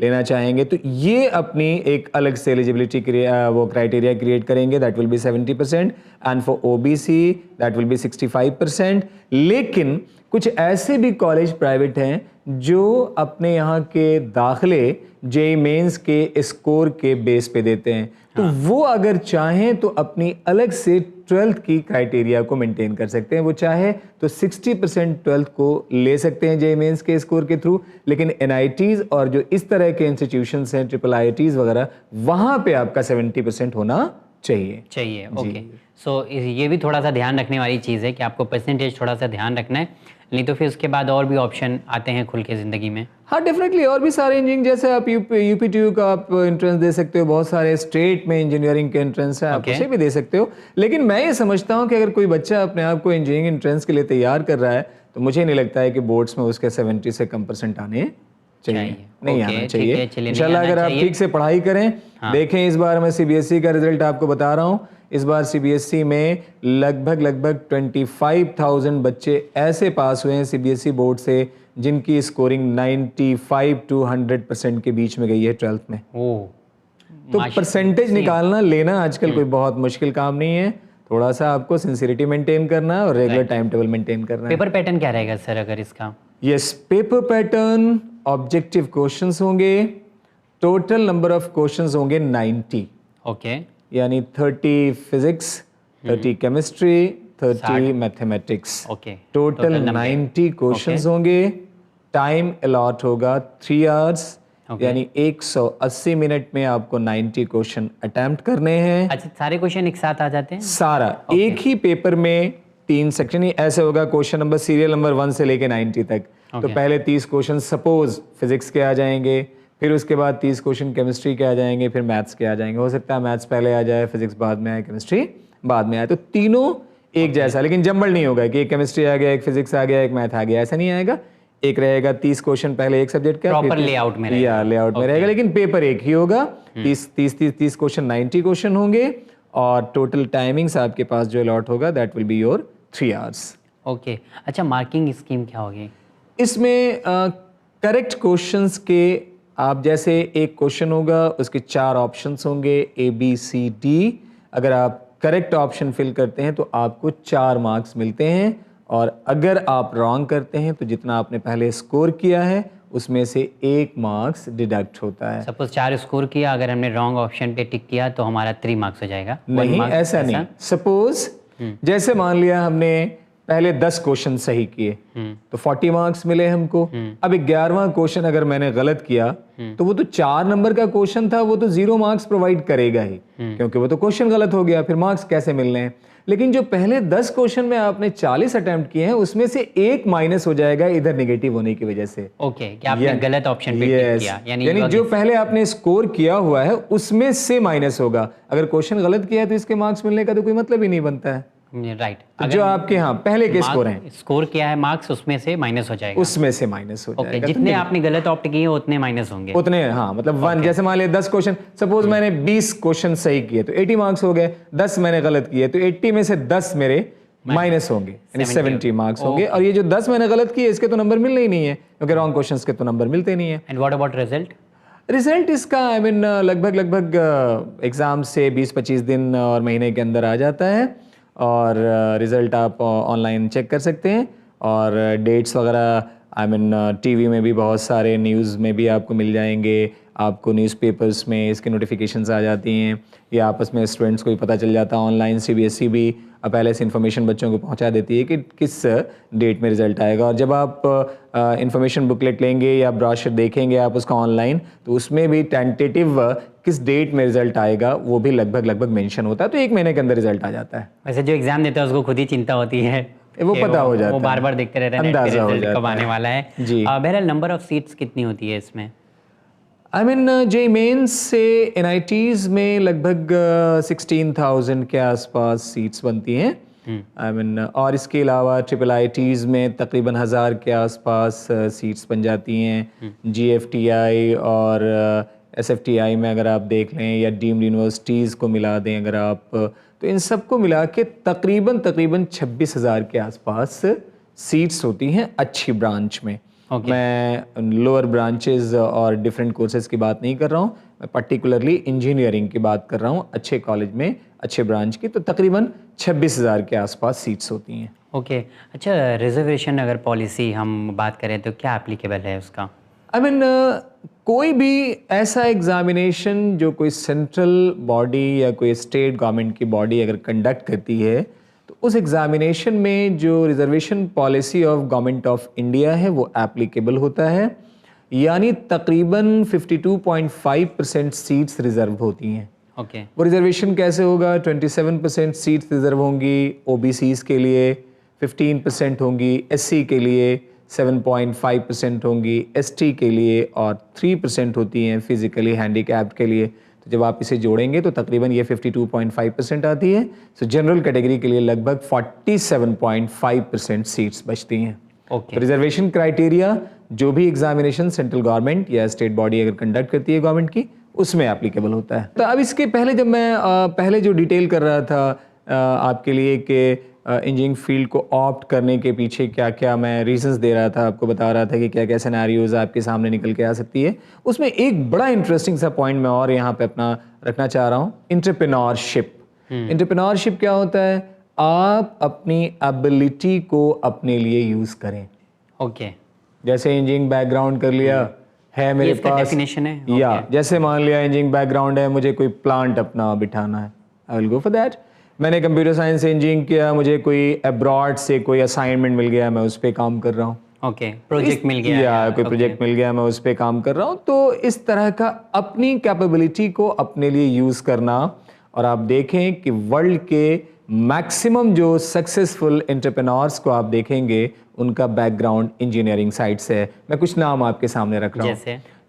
लेना चाहेंगे तो ये अपनी एक अलग से एलिजिबिलिटी वो क्राइटेरिया क्रिएट करेंगे, that will be 70%, and for OBC that will be 65%। लेकिन कुछ ऐसे भी कॉलेज प्राइवेट हैं जो अपने यहाँ के दाखिले JEE मेंस के स्कोर के बेस पे देते हैं, तो वो अगर चाहें तो अपनी अलग से 12th की क्राइटेरिया को मेंटेन कर सकते हैं। वो चाहे तो 60% 12th को ले सकते हैं JEE मेंस के स्कोर के थ्रू, लेकिन NITs और जो इस तरह के इंस्टीट्यूशंस हैं ट्रिपल IITs वगैरह, वहाँ पे आपका 70% होना चाहिए। ओके। सो ये भी थोड़ा सा ध्यान रखने वाली चीज़ है कि आपको परसेंटेज थोड़ा सा ध्यान रखना है, नहीं तो फिर उसके बाद और भी ऑप्शन आते हैं खुल के ज़िंदगी में। हाँ डेफिनेटली, और भी सारे इंजीनियरिंग, जैसे आप UPTU का आप एंट्रेंस दे सकते हो, बहुत सारे स्टेट में इंजीनियरिंग के एंट्रेंस है, आप उसे भी दे सकते हो। लेकिन मैं ये समझता हूँ कि अगर कोई बच्चा अपने आप को इंजीनियरिंग एंट्रेंस के लिए तैयार कर रहा है तो मुझे नहीं लगता है कि बोर्ड्स में उसके 70 से कम % आने चाहिए, नहीं आना चाहिए। इंशाल्लाह अगर आप ठीक से पढ़ाई करें, देखें इस बार मैं CBSE का रिजल्ट आपको बता रहा हूँ, इस बार CBSE में लगभग 25,000 बच्चे ऐसे पास हुए हैं CBSE बोर्ड से जिनकी स्कोरिंग 95 to 100% के बीच में गई है 12th में। तो परसेंटेज निकालना लेना आजकल कोई बहुत मुश्किल काम नहीं है, थोड़ा सा आपको सिंसियरिटी मेंटेन करना है और रेगुलर टाइम टेबल मेंटेन करना है। पेपर पैटर्न क्या रहेगा सर अगर इसका? Yes, paper pattern objective questions होंगे, टोटल नंबर ऑफ क्वेश्चंस होंगे 90। ओके। यानी 30 physics, 30 chemistry, 30 mathematics, okay. Total 90 questions होंगे। टाइम अलॉट होगा 3 आवर्स, यानी 180 मिनट में आपको 90 क्वेश्चन अटेम्प्ट करने हैं। अच्छा, सारे क्वेश्चन एक साथ आ जाते हैं? सारा एक ही पेपर में 3 सेक्शन ही ऐसे होगा, क्वेश्चन नंबर सीरियल नंबर 1 से लेके 90 तक। तो पहले 30 क्वेश्चन सपोज फिजिक्स के आ जाएंगे, फिर उसके बाद 30 क्वेश्चन केमिस्ट्री के आ जाएंगे, फिर मैथ्स के आ जाएंगे। हो सकता है मैथ्स पहले आ जाए, फिजिक्स बाद में आए, केमिस्ट्री बाद में आए, तो तीनों एक जैसा, लेकिन जंबल नहीं होगा कि एक केमिस्ट्री आ गया, एक फिजिक्स आ गया, एक मैथ आ गया, ऐसा नहीं आएगा। एक रहेगा 30 क्वेश्चन पहले एक सब्जेक्ट का, प्रॉपर लेआउट में रहेगा। लेआउट में रहेगा, लेकिन पेपर एक ही होगा। 30 क्वेश्चन 90 क्वेश्चन होंगे, और टोटल टाइमिंग्स आपके पास जो अलॉट होगा that will be your 3 hours. Okay. अच्छा, मार्किंग स्कीम क्या होगी इसमें? करेक्ट क्वेश्चंस के आप जैसे एक क्वेश्चन होगा, उसके 4 ऑप्शंस होंगे ABCD। अगर आप करेक्ट ऑप्शन फिल करते हैं तो आपको 4 मार्क्स मिलते हैं, और अगर आप रॉन्ग करते हैं तो जितना आपने पहले स्कोर किया है उसमें से 1 मार्क्स डिडक्ट होता है। सपोज 4 स्कोर किया, अगर हमने रॉन्ग ऑप्शन पे टिक किया तो हमारा 3 मार्क्स हो जाएगा? नहीं, ऐसा नहीं। सपोज जैसे मान लिया हमने पहले 10 क्वेश्चन सही किए तो 40 मार्क्स मिले हमको। अब 11वां क्वेश्चन अगर मैंने गलत किया तो वो तो 4 नंबर का क्वेश्चन था, वो तो 0 मार्क्स प्रोवाइड करेगा ही, क्योंकि वो तो क्वेश्चन गलत हो गया, फिर मार्क्स कैसे मिलने हैं। लेकिन जो पहले 10 क्वेश्चन में आपने 40 अटेम्प्ट किए हैं उसमें से 1 माइनस हो जाएगा इधर नेगेटिव होने की वजह से। ओके, कि आपने गलत ऑप्शन पे टिक किया, यानी जो पहले आपने स्कोर किया हुआ है उसमें से माइनस होगा। अगर क्वेश्चन गलत किया है तो इसके मार्क्स मिलने का तो कोई मतलब ही नहीं बनता है। राइट। जो आपके यहाँ पहले के स्कोर हैं, स्कोर किया है मार्क्स, उसमें से माइनस हो जाएगा। उसमें से माइनस हो जाएगा। जितने आपने गलत ऑप्ट किए उतने माइनस होंगे, उतने। हाँ, मतलब 1, जैसे मान लिया 10 क्वेश्चन, सपोज मैंने 20 क्वेश्चन सही किए तो 80 मार्क्स हो गए, 10 मैंने गलत किए तो 80 में से 10 मेरे माइनस होंगे, यानी 70 मार्क्स होंगे। और ये जो 10 मैंने गलत किए इसके तो नंबर मिलने ही नहीं है, क्योंकि रॉन्ग क्वेश्चंस के तो नंबर मिलते नहीं है। And what about result? Result इसका लगभग एग्जाम से 20-25 दिन और महीने के अंदर आ जाता है, और रिज़ल्ट आप ऑनलाइन चेक कर सकते हैं। और डेट्स वगैरह टीवी में भी बहुत सारे, न्यूज़ में भी आपको मिल जाएंगे, आपको न्यूज़पेपर्स में इसकी नोटिफिकेशंस आ जाती हैं, या आपस में स्टूडेंट्स को भी पता चल जाता है ऑनलाइन। CBSE भी पहले से इन्फॉर्मेशन बच्चों को पहुंचा देती है कि किस डेट में रिज़ल्ट आएगा। और जब आप इन्फॉर्मेशन बुकलेट लेंगे या ब्रोशर देखेंगे आप उसका ऑनलाइन, तो उसमें भी टेंटेटिव किस डेट में रिजल्ट आएगा वो भी लगभग मेंशन होता है। तो 1 महीने के अंदर रिजल्ट आ जाता है। वैसे जो एग्जाम देता है उसको खुद ही चिंता होती है, वो पता हो जाता है, वो बार-बार देखते रहते हैं अंदाजा हो जाता है कब आने वाला है जी। बहरहाल नंबर ऑफ सीट्स कितनी होती है इसमें? JEE मेंस से NITs में लगभग 16,000 के आसपास सीट्स बनती हैं। और इसके अलावा ट्रिपल IITs में तकरीबन 1000 के आसपास सीट्स बन जाती हैं। GFTI और SFTI में अगर आप देख लें, या डीम्ड यूनिवर्सिटीज़ को मिला दें अगर आप, तो इन सबको मिला के तकरीबन 26,000 के आसपास सीट्स होती हैं अच्छी ब्रांच में। मैं लोअर ब्रांचेस और डिफरेंट कोर्सेज की बात नहीं कर रहा हूँ, मैं पर्टिकुलरली इंजीनियरिंग की बात कर रहा हूँ अच्छे कॉलेज में अच्छे ब्रांच की। तो तकरीबन 26,000 के आसपास सीट्स होती हैं। ओके अच्छा, रिजर्वेशन अगर पॉलिसी हम बात करें तो क्या एप्लीकेबल है उसका? आई मीन कोई भी ऐसा एग्जामिनेशन जो कोई सेंट्रल बॉडी या कोई स्टेट गवर्नमेंट की बॉडी अगर कंडक्ट करती है तो उस एग्जामिनेशन में जो reservation policy of government of India है वो एप्लीकेबल होता है, यानी तकरीबन 52.5% सीट्स रिजर्व होती हैं। ओके वो रिजर्वेशन कैसे होगा? 27% सीट्स रिजर्व होंगी ओबीसीज के लिए, 15% होंगी एससी के लिए, 7.5% होंगी एसटी के लिए और 3% होती हैं फिजिकली हैंडीकैप्ड के लिए। तो जब आप इसे जोड़ेंगे तो तकरीबन ये 52.5% आती है। सो जनरल कैटेगरी के लिए लगभग 47.5% सीट्स बचती हैं। ओके रिजर्वेशन क्राइटेरिया जो भी एग्जामिनेशन सेंट्रल गवर्नमेंट या स्टेट बॉडी अगर कंडक्ट करती है गवर्नमेंट की उसमें एप्लीकेबल होता है। तो अब इसके पहले जब मैं पहले जो डिटेल कर रहा था आपके लिए कि इंजीनियरिंग फील्ड को ऑप्ट करने के पीछे क्या क्या मैं रीजंस दे रहा था, आपको बता रहा था कि क्या क्या सिनेरियोज आपके सामने निकल के आ सकती है, उसमें एक बड़ा इंटरेस्टिंग सा पॉइंट मैं और यहाँ पे अपना रखना चाह रहा हूँ, एंटरप्रेन्योरशिप। एंटरप्रेन्योरशिप क्या होता है? आप अपनी एबिलिटी को अपने लिए यूज करें। ओके जैसे इंजीनियरिंग बैकग्राउंड कर लिया है मेरे पास, डेफिनेशन है या जैसे मान लिया इंजीनियरिंग बैकग्राउंड है, मुझे कोई प्लांट अपना बिठाना है, I will go for that. मैंने कंप्यूटर साइंस से इंजीनियरिंग किया, मुझे कोई अब्रॉड से कोई असाइनमेंट मिल गया, मैं उस पर काम कर रहा हूँ। ओके प्रोजेक्ट मिल गया या कोई प्रोजेक्ट मिल गया, मैं उस पर काम कर रहा हूँ। तो इस तरह का अपनी कैपेबिलिटी को अपने लिए यूज करना। और आप देखें कि वर्ल्ड के मैक्सिमम जो सक्सेसफुल एंटरप्रेन्योर्स को आप देखेंगे उनका बैकग्राउंड इंजीनियरिंग साइड से है। मैं कुछ नाम आपके सामने रख रहा हूँ।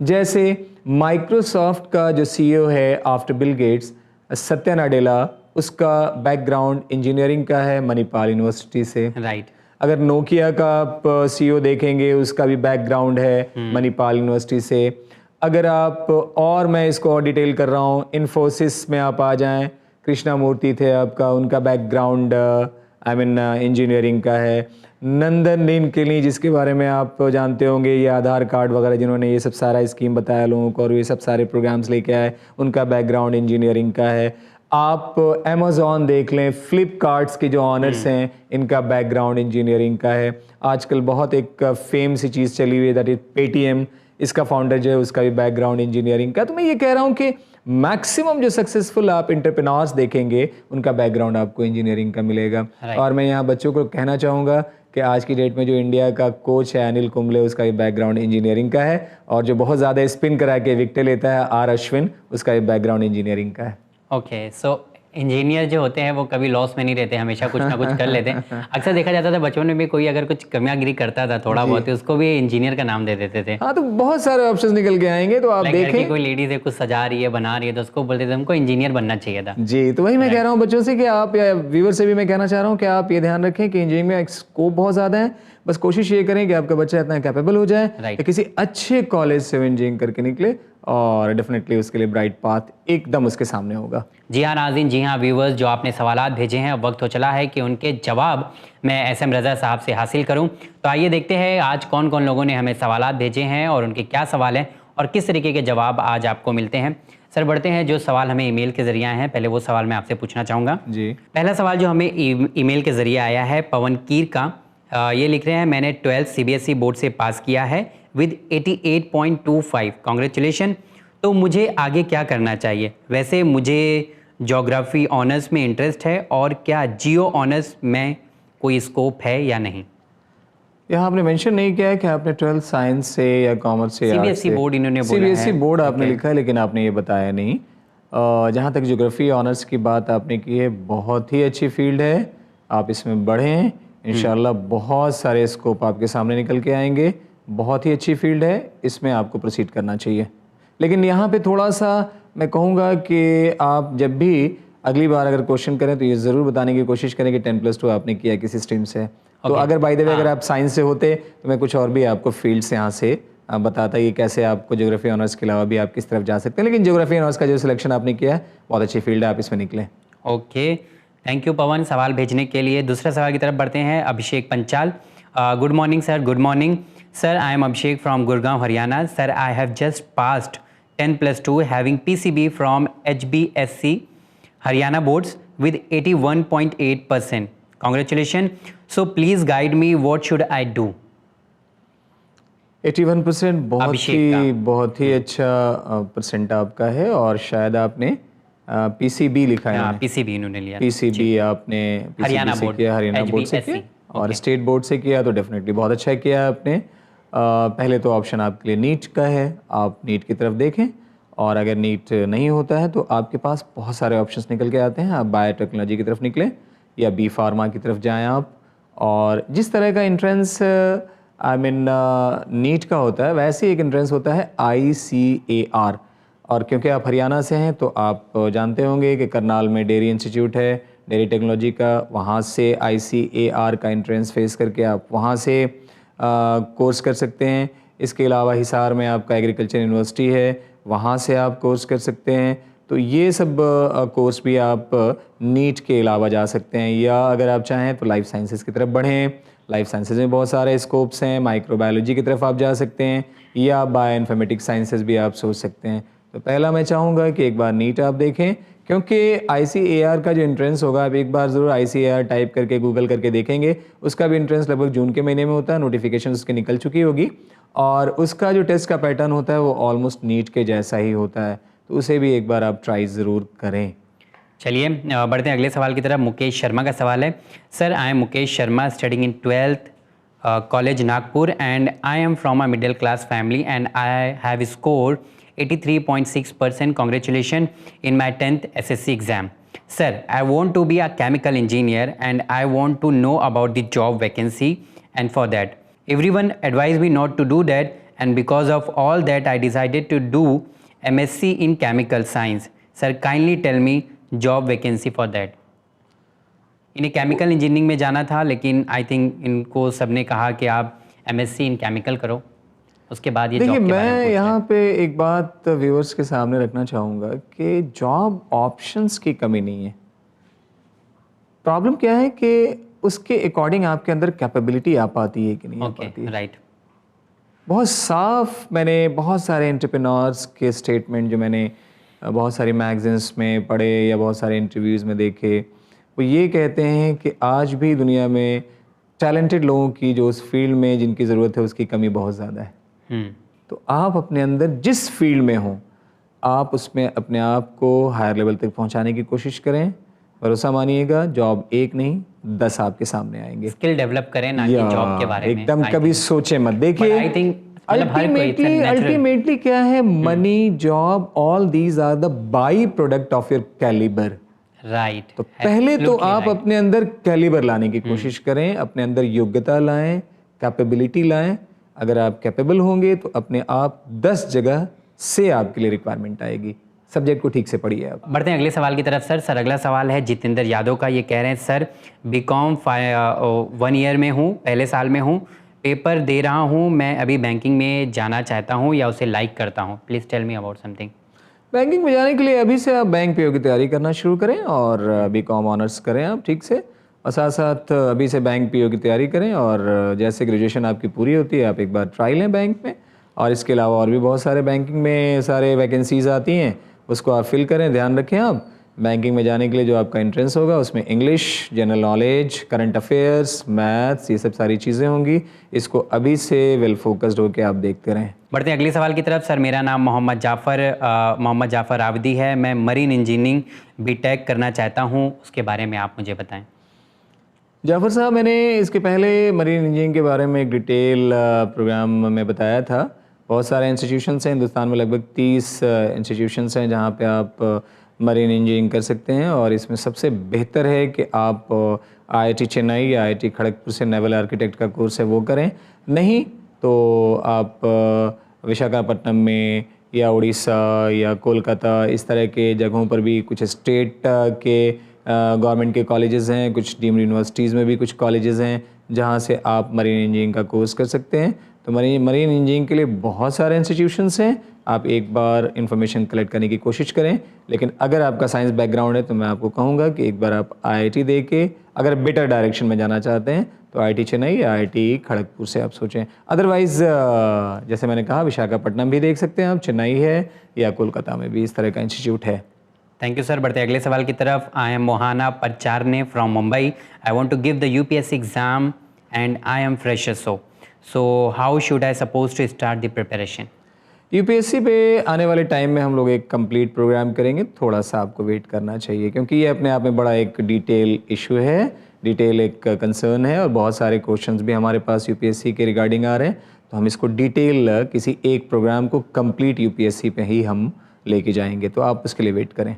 जैसे माइक्रोसॉफ्ट का जो सीईओ है after Bill Gates, Satya Nadella, उसका बैकग्राउंड इंजीनियरिंग का है मणिपाल यूनिवर्सिटी से। राइट। अगर नोकिया का आप सीईओ देखेंगे उसका भी बैकग्राउंड है मणिपाल यूनिवर्सिटी से। अगर आप और मैं इसको और डिटेल कर रहा हूँ, इन्फोसिस में आप आ जाएं, कृष्णा मूर्ति थे आपका, उनका बैकग्राउंड आई मीन इंजीनियरिंग का है। नंदन नीलकेनी जिसके बारे में आप जानते होंगे, ये आधार कार्ड वगैरह जिन्होंने ये सब सारा स्कीम बताया लोगों को और ये सब सारे प्रोग्राम्स लेके आए, उनका बैकग्राउंड इंजीनियरिंग का है। आप अमेज़ॉन देख लें, फ्लिपकार्ट्स के जो ऑनर्स हैं इनका बैकग्राउंड इंजीनियरिंग का है। आजकल बहुत एक फेम सी चीज़ चली हुई है, दैट इज पेटीएम, इसका फाउंडर जो है उसका भी बैकग्राउंड इंजीनियरिंग का। तो मैं ये कह रहा हूँ कि मैक्सिमम जो सक्सेसफुल आप एंटरप्रेन्योर्स देखेंगे उनका बैकग्राउंड आपको इंजीनियरिंग का मिलेगा। और मैं यहाँ बच्चों को कहना चाहूँगा कि आज की डेट में जो इंडिया का कोच है अनिल कुंबले, उसका भी बैकग्राउंड इंजीनियरिंग का है। और जो बहुत ज़्यादा स्पिन करा के विकेट लेता है आर अश्विन, उसका भी बैकग्राउंड इंजीनियरिंग का है। ओके सो इंजीनियर जो होते हैं वो कभी लॉस में नहीं रहते, हमेशा कुछ ना कुछ कर लेते हैं। अक्सर देखा जाता था बचपन में भी कोई अगर कुछ कमियागिरी करता था थोड़ा बहुत, उसको भी इंजीनियर का नाम दे देते थे। हाँ, तो बहुत सारे ऑप्शंस निकल के आएंगे। तो आप देखें कोई लेडीज है कुछ सजा रही है बना रही है तो उसको बोलते थे हमको इंजीनियर बनना चाहिए था। जी, तो वही मैं कह रहा हूँ बच्चों से कि आप, या व्यूअर से भी मैं कहना चाह रहा हूँ कि आप ये ध्यान रखें कि इंजीनियरिंग में स्कोप बहुत ज़्यादा है। बस कोशिश ये करें कि आपका बच्चा इतना कैपेबल हो जाए कि किसी अच्छे कॉलेज से वो इंजीनियरिंग करके निकले और डेफिनेटली उसके लिए ब्राइट पाथ एकदम उसके सामने होगा। जी हाँ नाज़रीन, जी हाँ व्यूवर्स, जो आपने सवालात भेजे हैं अब वक्त हो चला है कि उनके जवाब मैं एसएम रज़ा साहब से हासिल करूं। तो आइए देखते हैं आज कौन कौन लोगों ने हमें सवालात भेजे हैं और उनके क्या सवाल हैं और किस तरीके के जवाब आज आपको मिलते हैं। सर बढ़ते हैं, जो सवाल हमें ईमेल के ज़रिए आए हैं, पहले वो सवाल मैं आपसे पूछना चाहूँगा। जी, पहला सवाल जो हमें ईमेल के ज़रिए आया है पवन कीर का। ये लिख रहे हैं, मैंने 12th CBSE बोर्ड से पास किया है विद 88.25, कॉन्ग्रेचुलेशन। तो मुझे आगे क्या करना चाहिए? वैसे मुझे ज्योग्राफी ऑनर्स में इंटरेस्ट है और क्या जियो ऑनर्स में कोई स्कोप है या नहीं? यहाँ आपने मेंशन नहीं किया है कि आपने 12th साइंस से या कॉमर्स से, CBSE बोर्ड इन्होंने बोला है। CBSE बोर्ड आपने लिखा है लेकिन आपने ये बताया नहीं। जहाँ तक ज्योग्राफी ऑनर्स की बात आपने की है, बहुत ही अच्छी फील्ड है, आप इसमें बढ़ें, इंशाल्लाह बहुत सारे स्कोप आपके सामने निकल के आएंगे। बहुत ही अच्छी फील्ड है, इसमें आपको प्रोसीड करना चाहिए। लेकिन यहाँ पे थोड़ा सा मैं कहूँगा कि आप जब भी अगली बार अगर क्वेश्चन करें तो ये ज़रूर बताने की कोशिश करें कि 10+2 आपने किया किसी स्ट्रीम से। तो अगर बाय द वे अगर आप साइंस से होते तो मैं कुछ और भी आपको फील्ड्स यहाँ से बताता कि कैसे आपको ज्योग्राफी ऑनर्स के अलावा भी आप किस तरफ जा सकते हैं। लेकिन ज्योग्राफी ऑनर्स का जो सिलेक्शन आपने किया है बहुत अच्छी फील्ड है, आप इसमें निकलें। ओके थैंक यू पवन सवाल भेजने के लिए। दूसरा सवाल की तरफ बढ़ते हैं। Abhishek Panchal, good morning sir. Good morning sir, I am Abhishek from Gurgaon Haryana. Sir, I have just passed 10+2 having PCB फ्रॉम HBSC Haryana boards with 81.8%. Congratulations. So please guide me, what should I do? 81% अभिषेक का। बहुत ही अच्छा परसेंट आपका है, और शायद आपने PCB लिखा है। हाँ, PCB इन्होंने लिया। PCB आपने हरियाणा PCB से बोर्ड, किया, हरियाणा बोर्ड से HBSC, किया, और स्टेट बोर्ड से किया, तो डेफिनेटली बहुत अच्छा किया आपने। पहले तो ऑप्शन आपके लिए नीट का है, आप नीट की तरफ देखें, और अगर नीट नहीं होता है तो आपके पास बहुत सारे ऑप्शंस निकल के आते हैं। आप बायोटेक्नोलॉजी की तरफ निकलें या बी फार्मा की तरफ जाएं आप, और जिस तरह का एंट्रेंस नीट का होता है वैसे एक एंट्रेंस होता है ICAR। और क्योंकि आप हरियाणा से हैं तो आप जानते होंगे कि करनाल में डेयरी इंस्टीट्यूट है, डेयरी टेक्नोलॉजी का, वहाँ से ICAR का एंट्रेंस फेस करके आप वहाँ से कोर्स कर सकते हैं। इसके अलावा हिसार में आपका एग्रीकल्चर यूनिवर्सिटी है, वहाँ से आप कोर्स कर सकते हैं। तो ये सब कोर्स भी आप नीट के अलावा जा सकते हैं, या अगर आप चाहें तो लाइफ साइंसेज की तरफ बढ़ें। लाइफ साइंसेज में बहुत सारे स्कोप्स हैं, माइक्रोबायोलॉजी की तरफ आप जा सकते हैं, या बायो इन्फॉर्मेटिक्स साइंसेज भी आप सोच सकते हैं। तो पहला मैं चाहूँगा कि एक बार नीट आप देखें, क्योंकि ICAR का जो एंट्रेंस होगा, आप एक बार ज़रूर ICAR टाइप करके गूगल करके देखेंगे, उसका भी एंट्रेंस लगभग जून के महीने में होता है, नोटिफिकेशन उसकी निकल चुकी होगी, और उसका जो टेस्ट का पैटर्न होता है वो ऑलमोस्ट नीट के जैसा ही होता है, तो उसे भी एक बार आप ट्राई ज़रूर करें। चलिए बढ़ते हैं अगले सवाल की तरफ। मुकेश शर्मा का सवाल है। Sir, I M Mukesh Sharma, studying in 12th college Nagpur, and I am from a middle class family, and I have scored 83.6%. Congratulations in my 10th SSC exam. Sir, I want to be a chemical engineer and I want to know about the job vacancy, and for that everyone advised me not to do that, and because of all that I decided to do MSc in chemical science. Sir, kindly tell me job vacancy for that. इन्हें chemical engineering में जाना था, लेकिन I think इनको सबने कहा कि आप MSc इन केमिकल करो, उसके बाद ये देखिए, जॉब के बारे में मैं पूछ रहे हैं। यहाँ पे एक बात व्यूअर्स के सामने रखना चाहूँगा कि जॉब ऑप्शंस की कमी नहीं है। प्रॉब्लम क्या है कि उसके अकॉर्डिंग आपके अंदर कैपेबिलिटी आ पाती है कि नहीं आ पाती है। राइट। बहुत साफ, मैंने बहुत सारे एंटरप्रेन्योर्स के स्टेटमेंट जो मैंने बहुत सारी मैगजीन्स में पढ़े या बहुत सारे इंटरव्यूज़ में देखे, वो ये कहते हैं कि आज भी दुनिया में टैलेंटेड लोगों की जो उस फील्ड में जिनकी ज़रूरत है उसकी कमी बहुत ज़्यादा है। तो आप अपने अंदर जिस फील्ड में हो, आप उसमें अपने आप को हायर लेवल तक पहुंचाने की कोशिश करें। भरोसा मानिएगा, जॉब एक नहीं 10 आपके सामने आएंगे। स्किल डेवलप करें ना कि जॉब के बारे में। एकदम कभी सोचे मत। देखिए, आई थिंक अल्टीमेटली क्या है, money, job, all these are the by product of your calibre. Right. तो पहले तो आप अपने अंदर कैलिबर लाने की कोशिश करें, अपने अंदर योग्यता लाएं, कैपेबिलिटी लाएं। अगर आप कैपेबल होंगे तो अपने आप 10 जगह से आपके लिए रिक्वायरमेंट आएगी। सब्जेक्ट को ठीक से पढ़िए आप। बढ़ते हैं अगले सवाल की तरफ। सर अगला सवाल है जितेंद्र यादव का। ये कह रहे हैं, सर BCom 1 ईयर में हूँ, पहले साल में हूँ, पेपर दे रहा हूँ, मैं अभी बैंकिंग में जाना चाहता हूँ या उसे लाइक करता हूँ। Please tell me about something. Banking में जाने के लिए अभी से आप बैंक PO की तैयारी करना शुरू करें, और BCom ऑनर्स करें आप ठीक से, और साथ साथ अभी से बैंक PO की तैयारी करें, और जैसे ग्रेजुएशन आपकी पूरी होती है आप एक बार ट्राई लें बैंक में। और इसके अलावा और भी बहुत सारे बैंकिंग में सारे वैकेंसीज़ आती हैं, उसको आप फिल करें। ध्यान रखें, आप बैंकिंग में जाने के लिए जो आपका एंट्रेंस होगा उसमें English, general knowledge, current affairs, maths, ये सब सारी चीज़ें होंगी। इसको अभी से वेल फोकस्ड होकर आप देखते रहें। बढ़ते हैं अगले सवाल की तरफ। सर, मेरा नाम मोहम्मद जाफ़र आबदी है, मैं मरीन इंजीनियरिंग BTech करना चाहता हूँ, उसके बारे में आप मुझे बताएं। जाफ़र साहब, मैंने इसके पहले मरीन इंजीनियरिंग के बारे में एक डिटेल प्रोग्राम में बताया था। बहुत सारे इंस्टीट्यूशंस हैं हिंदुस्तान में, लगभग 30 इंस्टीट्यूशंस हैं जहाँ पे आप मरीन इंजीनियरिंग कर सकते हैं, और इसमें सबसे बेहतर है कि आप IIT चेन्नई या IIT खड़गपुर से नेवल आर्किटेक्ट का कोर्स है वो करें। नहीं तो आप विशाखापट्टनम में या उड़ीसा या कोलकाता, इस तरह के जगहों पर भी कुछ स्टेट के गवर्नमेंट के कॉलेजेस हैं, कुछ डीम्ड यूनिवर्सिटीज़ में भी कुछ कॉलेजेस हैं जहाँ से आप मरीन इंजीनियरिंग का कोर्स कर सकते हैं। तो मरीन इंजीनियरिंग के लिए बहुत सारे इंस्टीट्यूशंस हैं आप एक बार इन्फॉर्मेशन कलेक्ट करने की कोशिश करें। लेकिन अगर आपका साइंस बैकग्राउंड है तो मैं आपको कहूँगा कि एक बार आप आईआईटी दे के अगर बेटर डायरेक्शन में जाना चाहते हैं तो आईआईटी चेन्नई या आईआईटी खड़गपुर से आप सोचें। अदरवाइज़ जैसे मैंने कहा विशाखापट्टनम भी देख सकते हैं आप, चेन्नई है या कोलकाता में भी इस तरह का इंस्टीट्यूट है। Thank you sir. बढ़ते अगले सवाल की तरफ। I am Mohana Parcharne from Mumbai. I want to give the UPSC exam and I am fresher so how should I suppose to start the preparation? UPSC पे आने वाले टाइम में हम लोग एक कंप्लीट प्रोग्राम करेंगे, थोड़ा सा आपको वेट करना चाहिए क्योंकि ये अपने आप में बड़ा एक डिटेल इशू है, डिटेल एक कंसर्न है और बहुत सारे क्वेश्चंस भी हमारे पास यूपीएससी के रिगार्डिंग आ रहे हैं। तो हम इसको डिटेल किसी एक प्रोग्राम को कंप्लीट यूपीएससी पे ही हम लेके जाएंगे, तो आप उसके लिए वेट करें।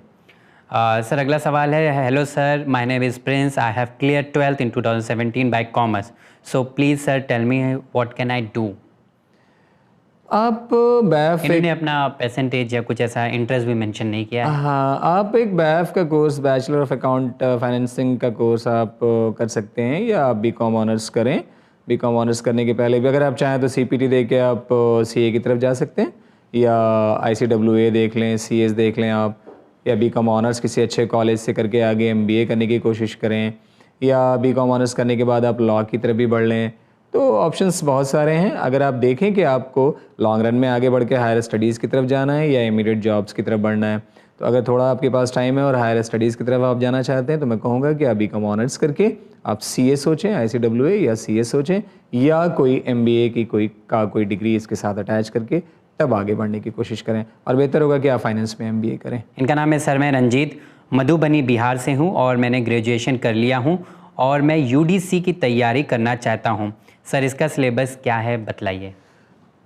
सर अगला सवाल है। Hello sir, my name is Prince. I have clear 12th इन 2017 by commerce. So please sir tell me what can I do? आप बैफ इन्होंने अपना परसेंटेज या कुछ ऐसा इंटरेस्ट भी मेंशन नहीं किया है। हाँ, आप एक बैफ का course, bachelor of account financing का कोर्स आप कर सकते हैं या आप बीकॉम ऑनर्स करें। बीकॉम ऑनर्स करने के पहले भी अगर आप चाहें तो सीपीटी दे के आप सीए की तरफ जा सकते हैं या आईसीडब्ल्यूए देख लें, सीएस देख लें आप, या बीकॉम ऑनर्स किसी अच्छे कॉलेज से करके आगे एमबीए करने की कोशिश करें या बीकॉम ऑनर्स करने के बाद आप लॉ की तरफ भी बढ़ लें। तो ऑप्शंस बहुत सारे हैं। अगर आप देखें कि आपको लॉन्ग रन में आगे बढ़ के हायर स्टडीज़ की तरफ जाना है या इमीडिएट जॉब्स की तरफ बढ़ना है, तो अगर थोड़ा आपके पास टाइम है और हायर स्टडीज़ की तरफ आप जाना चाहते हैं तो मैं कहूँगा कि आप बीकॉम ऑनर्स करके आप सीए सोचें, आईसीडब्ल्यूए या सीएस सोचें या कोई एमबीए की कोई डिग्री इसके साथ अटैच करके तब आगे बढ़ने की कोशिश करें और बेहतर होगा कि आप फाइनेंस में एमबीए करें। इनका नाम है सर, मैं रंजीत, मधुबनी बिहार से हूँ और मैंने ग्रेजुएशन कर लिया हूँ और मैं यूडीसी की तैयारी करना चाहता हूँ। सर इसका सिलेबस क्या है बताइए।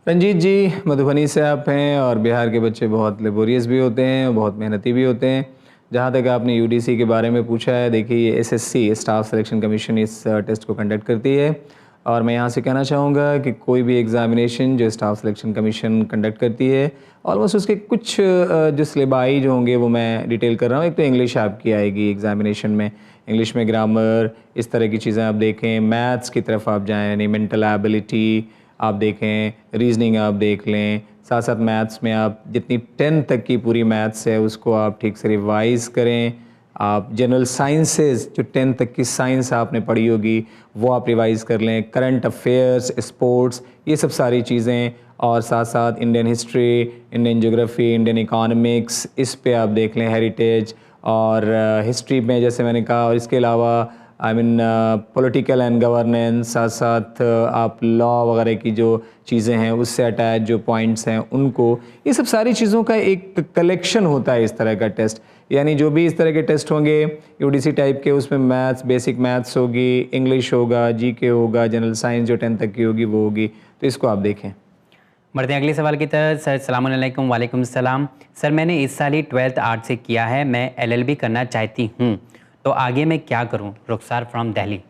रंजीत जी, मधुबनी से आप हैं और बिहार के बच्चे बहुत लेबोरियस भी होते हैं, बहुत मेहनती भी होते हैं। जहाँ तक आपने यूडीसी के बारे में पूछा है, देखिए ये एसएससी स्टाफ सिलेक्शन कमीशन इस टेस्ट को कंडक्ट करती है और मैं यहाँ से कहना चाहूँगा कि कोई भी एग्ज़ामिनेशन जो स्टाफ सिलेक्शन कमीशन कंडक्ट करती है ऑलमोस्ट उसके कुछ जो सिलेबाई जो होंगे वो मैं डिटेल कर रहा हूँ। एक तो इंग्लिश आपकी आएगी एग्ज़ामिनेशन में, इंग्लिश में ग्रामर, इस तरह की चीज़ें आप देखें। मैथ्स की तरफ आप जाएँ, यानी मेंटल एबिलिटी आप देखें, रीजनिंग आप देख लें। साथ साथ मैथ्स में आप जितनी 10 तक की पूरी मैथ्स है उसको आप ठीक से रिवाइज़ करें। आप जनरल साइंसेस जो 10 तक की साइंस आपने पढ़ी होगी वो आप रिवाइज़ कर लें। करंट अफेयर्स, स्पोर्ट्स, ये सब सारी चीज़ें और साथ साथ Indian history, Indian geography, Indian economics, इस पे आप देख लें, हेरिटेज और हिस्ट्री में जैसे मैंने कहा। और इसके अलावा पॉलिटिकल एंड गवर्नेंस, साथ साथ आप लॉ वगैरह की जो चीज़ें हैं उससे अटैच जो पॉइंट्स हैं उनको, ये सब सारी चीज़ों का एक कलेक्शन होता है इस तरह का टेस्ट। यानी जो भी इस तरह के टेस्ट होंगे यूडीसी टाइप के, उसमें मैथ्स, बेसिक मैथ्स होगी, इंग्लिश होगा, जीके होगा, जनरल साइंस जो 10 तक की होगी वो होगी। तो इसको आप देखें। बढ़ते हैं अगले सवाल की तरफ। सर अस्सलाम वालेकुम। वालेकुम सलाम। सर मैंने इस साल ही 12th आर्ट से किया है, मैं एलएलबी करना चाहती हूँ, तो आगे मैं क्या करूँ? रुखसार फ्रॉम दिल्ली।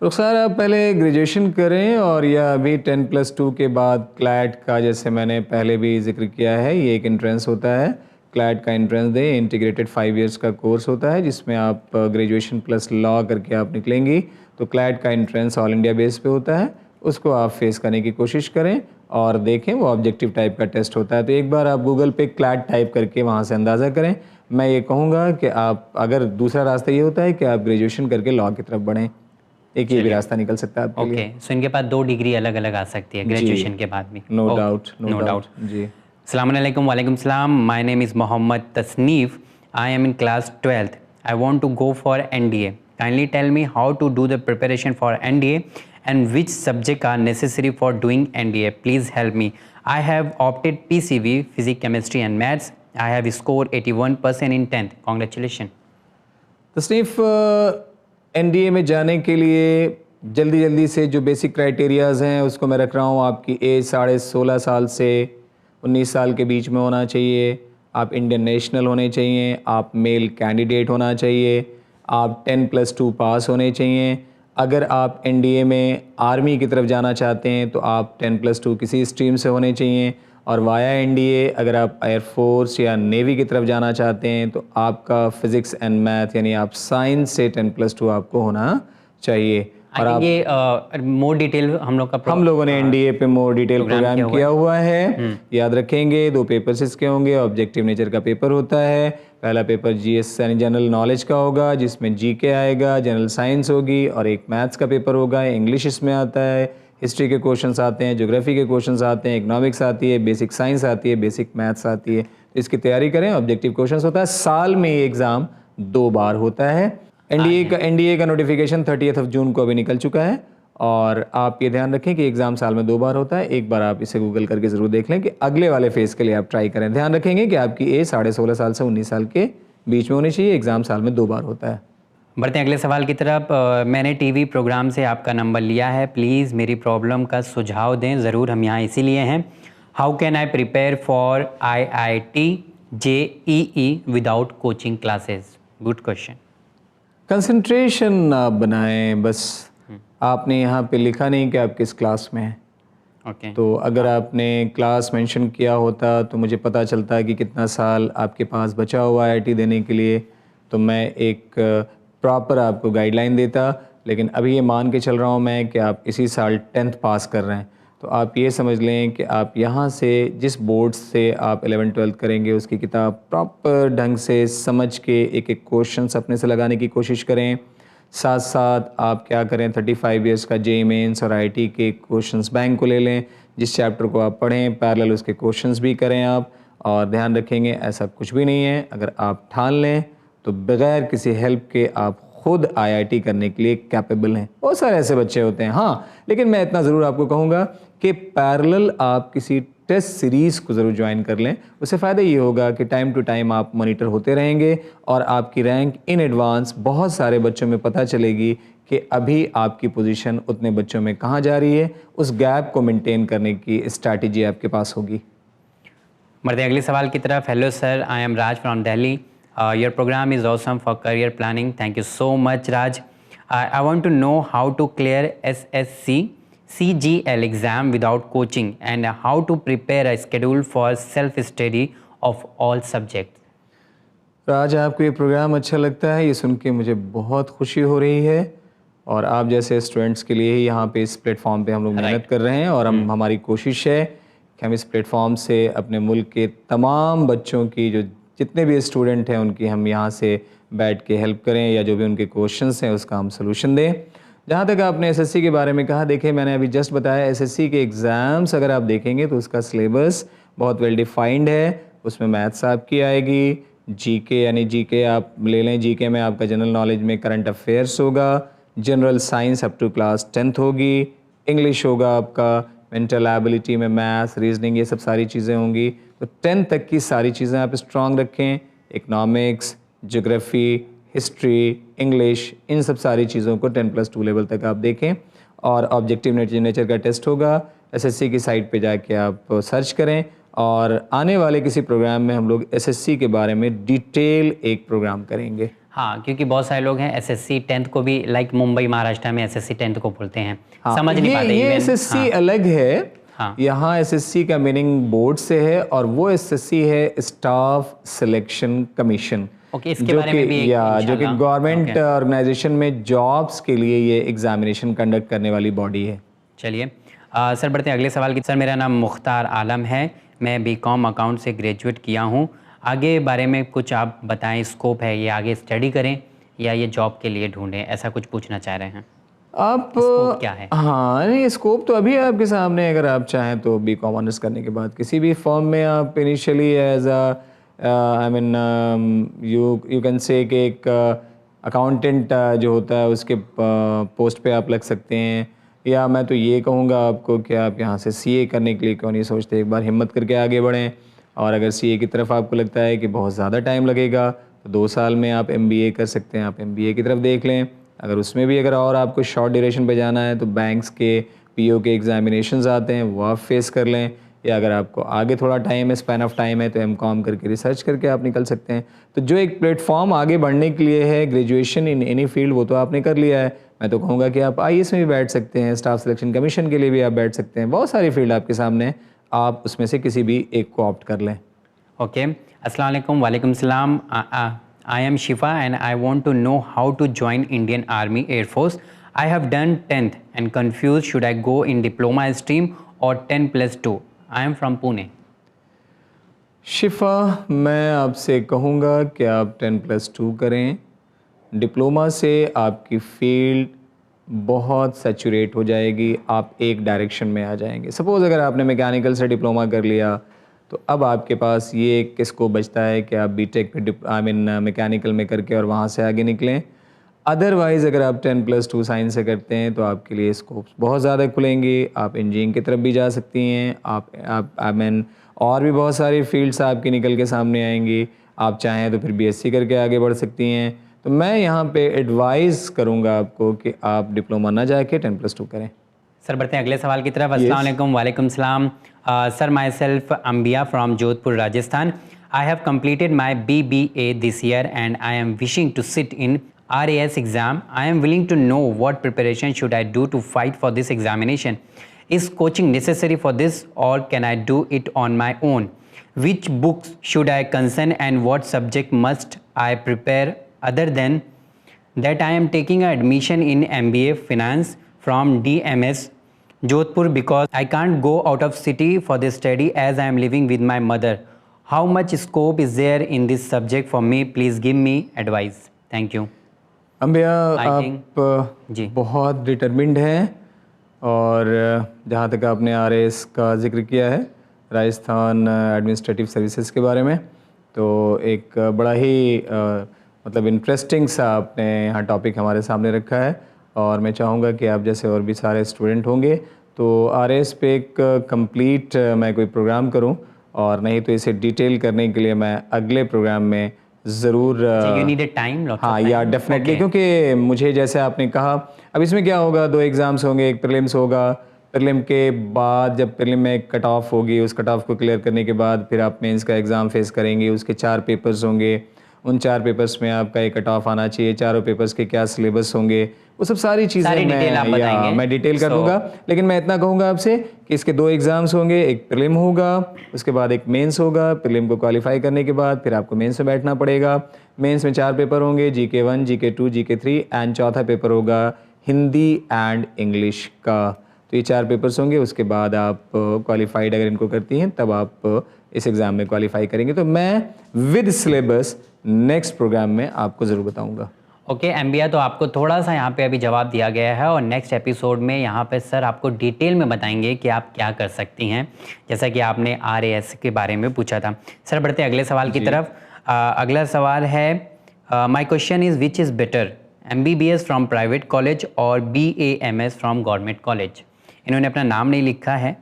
रुखसार, आप पहले ग्रेजुएशन करें और या अभी 10+2 के बाद क्लैट का, जैसे मैंने पहले भी जिक्र किया है, ये एक एंट्रेंस होता है। क्लैट का एंट्रेंस दें, इंटीग्रेटेड 5 इयर्स का कोर्स होता है जिसमें आप ग्रेजुएशन प्लस लॉ करके आप निकलेंगी। तो क्लैट का एंट्रेंस ऑल इंडिया बेस पे होता है, उसको आप फेस करने की कोशिश करें और देखें, वो ऑब्जेक्टिव टाइप का टेस्ट होता है। तो एक बार आप गूगल पे क्लैट टाइप करके वहाँ से अंदाज़ा करें। मैं ये कहूँगा कि आप, अगर दूसरा रास्ता ये होता है कि आप ग्रेजुएशन करके लॉ की तरफ बढ़ें, एक ये भी रास्ता निकल सकता है आपके लिए। ओके, सो इनके पास 2 डिग्री अलग अलग आ सकती है ग्रेजुएशन के बाद भी। नो डाउट, नो डाउट जी। अस्सलाम वालेकुम। वालेकुम सलाम। My name is Mohammad Tasneef. I am in class 12th। I want to go for NDA. Kindly tell me how to do the preparation for NDA and which subject are necessary for doing NDA. Please help me. I have opted PCV, Physics, Chemistry and Maths. I have scored 81% in 10th. Congratulations. तसनीफ, NDA में जाने के लिए जल्दी से जो basic criterias हैं उसको मैं रख रहा हूँ। आपकी एज 16.5 साल से 19 साल के बीच में होना चाहिए। आप इंडियन नेशनल होने चाहिए। आप मेल कैंडिडेट होना चाहिए। आप 10+2 पास होने चाहिए। अगर आप एनडीए में आर्मी की तरफ जाना चाहते हैं तो आप 10+2 किसी स्ट्रीम से होने चाहिए। और वाया एनडीए अगर आप एयरफोर्स या नेवी की तरफ जाना चाहते हैं तो आपका फिज़िक्स एंड मैथ, यानी आप साइंस से 10+2 आपको होना चाहिए। और आप ये मोर डिटेल हम लोग का हम लोगों ने एनडीए पे मोर डिटेल प्रोग्राम किया हुआ है। याद रखेंगे 2 पेपर्स इसके होंगे। ऑब्जेक्टिव नेचर का पेपर होता है। पहला पेपर जीएस यानी जनरल नॉलेज का होगा, जिसमें जीके आएगा, जनरल साइंस होगी, और एक मैथ्स का पेपर होगा। इंग्लिश इसमें आता है, हिस्ट्री के क्वेश्चंस आते हैं, ज्योग्राफी के क्वेश्चंस आते हैं, इकोनॉमिक्स आती है, बेसिक साइंस आती है, बेसिक मैथ्स आती है। तो इसकी तैयारी करें। ऑब्जेक्टिव क्वेश्चंस होता है। साल में ये एग्ज़ाम 2 बार होता है। एनडीए का नोटिफिकेशन 30 जून को अभी निकल चुका है। और आप ये ध्यान रखें कि एग्ज़ाम साल में 2 बार होता है। एक बार आप इसे गूगल करके ज़रूर देख लें कि अगले वाले फेज़ के लिए आप ट्राई करें। ध्यान रखेंगे कि आपकी एज 16.5 साल से 19 साल के बीच में होनी चाहिए। एग्ज़ाम साल में 2 बार होता है। बढ़ते हैं अगले सवाल की तरफ। मैंने टीवी प्रोग्राम से आपका नंबर लिया है, प्लीज़ मेरी प्रॉब्लम का सुझाव दें। ज़रूर, हम यहाँ इसीलिए हैं। How can I prepare for IIT JEE without coaching classes? Good question. Concentration आप बनाएं बस। आपने यहाँ पे लिखा नहीं कि आप किस क्लास में हैं। ओके। तो अगर आपने क्लास मेंशन किया होता तो मुझे पता चलता कि कितना साल आपके पास बचा हुआ है IIT देने के लिए, तो मैं एक प्रॉपर आपको गाइडलाइन देता। लेकिन अभी ये मान के चल रहा हूँ मैं कि आप इसी साल 10th पास कर रहे हैं, तो आप ये समझ लें कि आप यहाँ से जिस बोर्ड से आप 11th 12th करेंगे उसकी किताब प्रॉपर ढंग से समझ के एक एक क्वेश्चंस अपने से लगाने की कोशिश करें। साथ साथ आप क्या करें, 35 इयर्स का JEE मेंस और IIT के क्वेश्चंस बैंक को ले लें। जिस चैप्टर को आप पढ़ें पैरेलल उसके क्वेश्चंस भी करें आप। और ध्यान रखेंगे ऐसा कुछ भी नहीं है, अगर आप ठान लें तो बग़ैर किसी हेल्प के आप खुद IIT करने के लिए कैपेबल हैं। बहुत सारे ऐसे बच्चे होते हैं। हाँ, लेकिन मैं इतना ज़रूर आपको कहूँगा कि पैरेलल आप किसी टेस्ट सीरीज़ को ज़रूर ज्वाइन कर लें। उससे फ़ायदा ये होगा कि टाइम टू टाइम आप मॉनिटर होते रहेंगे और आपकी रैंक इन एडवांस बहुत सारे बच्चों में पता चलेगी कि अभी आपकी पोजीशन उतने बच्चों में कहाँ जा रही है। उस गैप को मेंटेन करने की स्ट्रैटेजी आपके पास होगी। बढ़ते अगले सवाल की तरफ। Hello sir, I am Raj from Delhi. Your programme is awesome for career planning. Thank you so much Raj. I want to know how to clear SSC CGL exam without coaching and how to prepare a schedule for self study of all subjects. राज, आपको ये programme अच्छा लगता है, ये सुन के मुझे बहुत खुशी हो रही है। और आप जैसे स्टूडेंट्स के लिए ही यहाँ पे इस प्लेटफॉर्म पे हम लोग मेहनत कर रहे हैं। और हमारी कोशिश है कि हम इस प्लेटफॉर्म से अपने मुल्क के तमाम बच्चों की जो जितने भी स्टूडेंट हैं उनकी हम यहाँ से बैठ के हेल्प करें, या जो भी उनके क्वेश्चंस हैं उसका हम सलूशन दें। जहाँ तक आपने SSC के बारे में कहा, देखिए मैंने अभी जस्ट बताया SSC के एग्ज़ाम्स अगर आप देखेंगे तो उसका सिलेबस बहुत वेल डिफाइंड है। उसमें मैथ्स आपकी आएगी, जीके यानी जीके आप ले लें, जीके में आपका जनरल नॉलेज में करंट अफेयर्स होगा, general science up to class 10th होगी, इंग्लिश होगा आपका, मेंटल एबिलिटी में मैथ्स, रीजनिंग, ये सब सारी चीज़ें होंगी। तो 10th तक की सारी चीज़ें आप स्ट्रॉन्ग रखें। इकनॉमिक्स, ज्योग्राफी, हिस्ट्री, इंग्लिश, इन सब सारी चीज़ों को 10+2 लेवल तक आप देखें। और ऑब्जेक्टिव नेचर का टेस्ट होगा। SSC की साइट पे जाके आप सर्च करें और आने वाले किसी प्रोग्राम में हम लोग SSC के बारे में डिटेल एक प्रोग्राम करेंगे। हाँ, क्योंकि बहुत सारे लोग हैं SSC 10th को भी लाइक मुंबई महाराष्ट्र में SSC 10th को बोलते हैं। समझ नहीं पाते। ये SSC अलग है। हाँ। यहाँ SSC का मीनिंग बोर्ड से है और वो SSC है स्टाफ सिलेक्शन कमीशन। ओके, इसके बारे में भी जो कि गवर्नमेंट ऑर्गेनाइजेशन में जॉब्स के लिए ये एग्जामिनेशन कंडक्ट करने वाली बॉडी है। चलिए सर, बढ़ते हैं अगले सवाल की। सर, मेरा नाम मुख्तार आलम है, मैं BCom अकाउंट से ग्रेजुएट किया हूँ। आगे बारे में कुछ आप बताएं, स्कोप है ये आगे स्टडी करें या ये जॉब के लिए ढूंढें, ऐसा कुछ पूछना चाह रहे हैं आप? स्कोप क्या है? हाँ, नहीं स्कोप तो अभी आपके सामने, अगर आप चाहें तो BCom ऑनर्स करने के बाद किसी भी फर्म में आप initially as I mean you can say कि एक अकाउंटेंट जो होता है उसके पोस्ट पे आप लग सकते हैं। या मैं तो ये कहूँगा आपको कि आप यहाँ से CA करने के लिए क्यों नहीं सोचते, एक बार हिम्मत करके आगे बढ़ें। और अगर CA की तरफ आपको लगता है कि बहुत ज़्यादा टाइम लगेगा तो 2 साल में आप MBA कर सकते हैं, आप MBA की तरफ देख लें। अगर उसमें भी अगर और आपको शॉर्ट ड्यूरेशन पे जाना है तो बैंक्स के PO के एग्जामिनेशंस आते हैं, वो आप फेस कर लें। या अगर आपको आगे थोड़ा टाइम है, स्पैन ऑफ टाइम है, तो MCom करके रिसर्च करके आप निकल सकते हैं। तो जो एक प्लेटफॉर्म आगे बढ़ने के लिए है, ग्रेजुएशन इन एनी फील्ड, वो तो आपने कर लिया है। मैं तो कहूँगा कि आप IAS में भी बैठ सकते हैं, स्टाफ सिलेक्शन कमीशन के लिए भी आप बैठ सकते हैं। बहुत सारी फील्ड आपके सामने है, आप उसमें से किसी भी एक को ऑप्ट कर लें। ओके, अस्सलाम वालेकुम। वालेकुम सलाम। I am Shifa and I want to know how to join Indian army air force. I have done 10th and confused should I go in diploma stream or 10+2. I am from Pune. शिफा, मैं आपसे कहूँगा कि आप 10+2 करें। Diploma से आपकी field बहुत saturate हो जाएगी, आप एक डायरेक्शन में आ जाएंगे। सपोज़ अगर आपने मैकेनिकल से डिप्लोमा कर लिया तो अब आपके पास ये एक स्कोप बचता है कि आप बीटेक पे मैकेनिकल में करके और वहाँ से आगे निकलें। अदरवाइज़ अगर आप 10+2 साइंस से करते हैं तो आपके लिए स्कोप्स बहुत ज़्यादा खुलेंगे, आप इंजीनियरिंग की तरफ भी जा सकती हैं, आप और भी बहुत सारी फील्ड्स आपकी निकल के सामने आएंगी। आप चाहें तो फिर बीएससी करके आगे बढ़ सकती हैं। तो मैं यहाँ पे एडवाइस करूँगा आपको कि आप डिप्लोमा ना जाके 10+2 करें। सर बढ़ते हैं अगले सवाल की तरफ। अस्सलाम वालेकुम। वालेकुम सलाम। सर, माई सेल्फ अम्बिया from Jodhpur Rajasthan. I have completed my BBA this year and I am wishing to sit in RAS exam. I am willing to know what preparation should I do to fight for this examination. Is coaching necessary for this or can I do it on my own? Which books should I consult and what subject must I prepare? Other than that, I am taking an admission in MBA Finance from DMS Jodhpur because I can't go out of city for this study as I am living with my mother. How much scope is there in this subject for me? Please give me advice. Thank you. अम्बिया, आप जी बहुत determined हैं और जहाँ तक आपने RAS का जिक्र किया है, राजस्थान एडमिनिस्ट्रेटिव सर्विसेज के बारे में, तो एक बड़ा ही मतलब इंटरेस्टिंग सा आपने यहाँ टॉपिक हमारे सामने रखा है और मैं चाहूँगा कि आप जैसे और भी सारे स्टूडेंट होंगे तो आरएएस पे एक कंप्लीट मैं कोई प्रोग्राम करूँ, और नहीं तो इसे डिटेल करने के लिए मैं अगले प्रोग्राम में ज़रूर हाँ या डेफिनेटली, क्योंकि मुझे जैसे आपने कहा अब इसमें क्या होगा, 2 एग्ज़ाम्स होंगे, एक प्रीलिम्स होगा, प्रीलिम के बाद जब प्रीलिम में कट ऑफ होगी, उस कट ऑफ को क्लियर करने के बाद फिर आप मेंस का एग्ज़ाम फेस करेंगे, उसके 4 पेपर्स होंगे, उन 4 पेपर्स में आपका एक कट ऑफ आना चाहिए, चारों पेपर्स के क्या सिलेबस होंगे, वो सब सारी चीज़ें मैं डिटेल कर दूंगा। लेकिन मैं इतना कहूँगा आपसे कि इसके 2 एग्ज़ाम्स होंगे, एक प्रीलिम होगा, उसके बाद एक मेंस होगा, प्रीलिम को क्वालिफाई करने के बाद फिर आपको मेंस में बैठना पड़ेगा। मेंस में 4 पेपर होंगे, GK 1, GK 2, GK 3 एंड चौथा पेपर होगा हिंदी एंड इंग्लिश का। तो ये 4 पेपर्स होंगे, उसके बाद आप क्वालिफाइड अगर इनको करती हैं तब आप इस एग्ज़ाम में क्वालिफाई करेंगे। तो मैं विद सिलेबस नेक्स्ट प्रोग्राम में आपको ज़रूर बताऊंगा। ओके अम्बिया, तो आपको थोड़ा सा यहाँ पे अभी जवाब दिया गया है और नेक्स्ट एपिसोड में यहाँ पे सर आपको डिटेल में बताएंगे कि आप क्या कर सकती हैं, जैसा कि आपने RAS के बारे में पूछा था। सर बढ़ते अगले सवाल की तरफ। अगला सवाल है, my question is which is better, MBBS from private college और BAMS फ्रॉम गवर्नमेंट कॉलेज। इन्होंने अपना नाम नहीं लिखा है।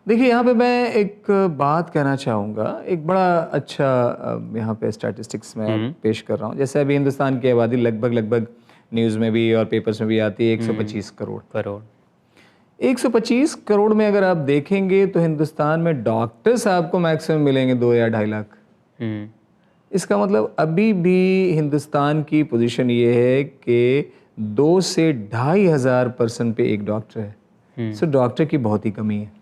देखिए यहाँ पे मैं एक बात कहना चाहूँगा, एक बड़ा अच्छा यहाँ पे स्टैटिस्टिक्स में पेश कर रहा हूँ। जैसे अभी हिंदुस्तान की आबादी लगभग न्यूज़ में भी और पेपर्स में भी आती है 125 करोड़। 125 करोड़ में अगर आप देखेंगे तो हिंदुस्तान में डॉक्टर्स आपको मैक्सिमम मिलेंगे 2 या 2.5 लाख। इसका मतलब अभी भी हिंदुस्तान की पोजीशन ये है कि 2 से 2,500 पर्सन पे एक डॉक्टर है। सो डॉक्टर की बहुत ही कमी है।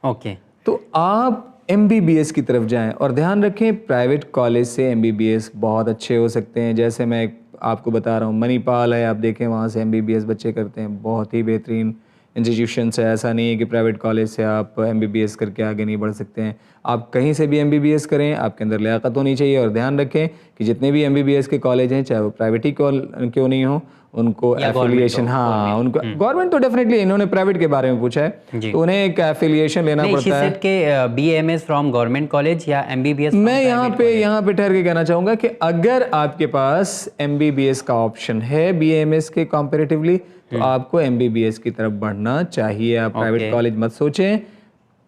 ओके तो आप MBBS की तरफ जाएं और ध्यान रखें प्राइवेट कॉलेज से MBBS बहुत अच्छे हो सकते हैं। जैसे मैं आपको बता रहा हूँ, मणिपाल है, आप देखें वहाँ से MBBS बच्चे करते हैं, बहुत ही बेहतरीन इंस्टीट्यूशन है। ऐसा नहीं है कि प्राइवेट कॉलेज से आप MBBS करके आगे नहीं बढ़ सकते हैं। आप कहीं से भी MBBS करें, आपके अंदर लियाकत होनी चाहिए। और ध्यान रखें कि जितने भी MBBS के कॉलेज हैं, चाहे वो प्राइवेट ही क्यों नहीं हो, उनको एफिलिएशन उनको गवर्नमेंट तो डेफिनेटली, इन्होंने प्राइवेट के बारे में पूछा है तो उन्हें एक एफिलिएशन लेना पड़ता है। के BAMS फ्रॉम गवर्नमेंट कॉलेज या MBBS। मैं यहाँ पे ठहर के कहना चाहूँगा कि अगर आपके पास MBBS का ऑप्शन है BAMS के कंपैरेटिवली तो आपको MBBS की तरफ बढ़ना चाहिए। आप प्राइवेट कॉलेज मत सोचें।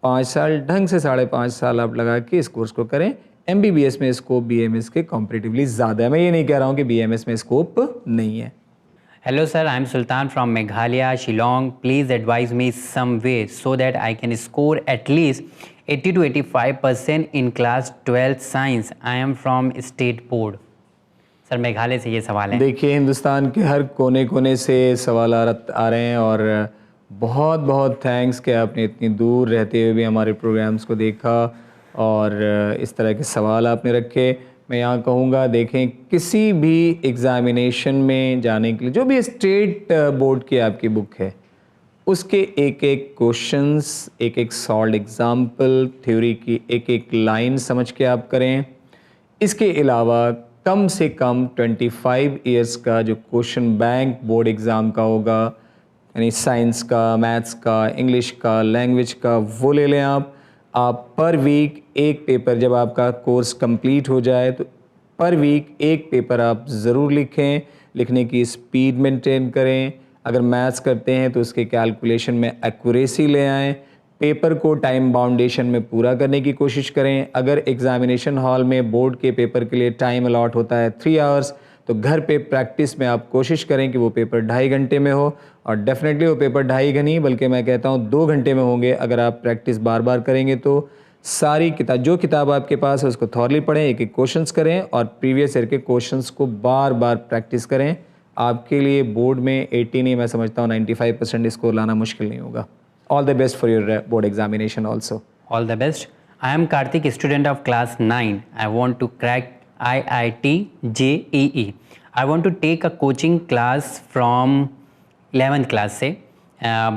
5 साल ढंग से 5.5 साल आप लगा के इस कोर्स को करें। MBBS में स्कोप BAMS के कंपैरेटिवली ज़्यादा है। मैं ये नहीं कह रहा हूँ कि BAMS में स्कोप नहीं है। Hello sir, I am Sultan from Meghalaya, Shillong. Please advise me some way so that I can score at least 80 to 85% in class 12 science. I am from state board. Sir Meghalaya से ये सवाल है। देखिए हिंदुस्तान के हर कोने से सवाल आ रहे हैं और बहुत बहुत थैंक्स कि आपने इतनी दूर रहते हुए भी हमारे प्रोग्राम्स को देखा और इस तरह के सवाल आपने रखे। मैं यहाँ कहूँगा देखें किसी भी एग्ज़ामिनेशन में जाने के लिए जो भी स्टेट बोर्ड की आपकी बुक है उसके एक एक क्वेश्चंस, एक एक सॉल्व एग्जाम्पल, थ्योरी की एक एक लाइन समझ के आप करें। इसके अलावा कम से कम 25 इयर्स का जो क्वेश्चन बैंक बोर्ड एग्ज़ाम का होगा, यानी साइंस का, मैथ्स का, इंग्लिश का, लैंग्वेज का, वो ले लें आप पर वीक एक पेपर, जब आपका कोर्स कंप्लीट हो जाए तो पर वीक एक पेपर आप ज़रूर लिखें। लिखने की स्पीड मेंटेन करें। अगर मैथ्स करते हैं तो उसके कैलकुलेशन में एक्यूरेसी ले आएँ। पेपर को टाइम बाउंडेशन में पूरा करने की कोशिश करें। अगर एग्ज़ामिनेशन हॉल में बोर्ड के पेपर के लिए टाइम अलॉट होता है 3 आवर्स, तो घर पे प्रैक्टिस में आप कोशिश करें कि वो पेपर 2.5 घंटे में हो, और डेफिनेटली वो पेपर 2.5 नहीं बल्कि मैं कहता हूँ 2 घंटे में होंगे। अगर आप प्रैक्टिस बार बार करेंगे तो सारी जो किताब आपके पास है उसको थॉरली पढ़ें, एक एक क्वेश्चंस करें और प्रीवियस ईयर के क्वेश्चंस को बार बार प्रैक्टिस करें। आपके लिए बोर्ड में 80 नहीं, मैं समझता हूँ 95% स्कोर लाना मुश्किल नहीं होगा। All the best for your board examination also. All the best. I am Karthik, student of class 9. I want to crack IIT JEE. I want to take a coaching class from 11th class से,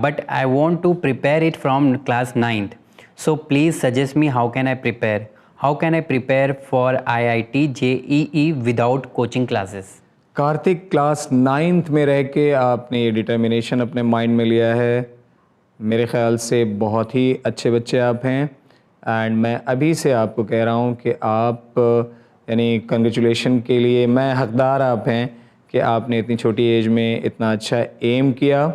but I want to prepare it from class 9th. So please suggest me how can I prepare? How can I prepare for IIT JEE without coaching classes? Kartik class 9th में रह के आपने ये determination अपने mind में लिया है। मेरे ख़्याल से बहुत ही अच्छे बच्चे आप हैं, एंड मैं अभी से आपको कह रहा हूँ कि आप यानी कंग्रेचुलेशन के लिए मैं हकदार आप हैं कि आपने इतनी छोटी एज में इतना अच्छा एम किया।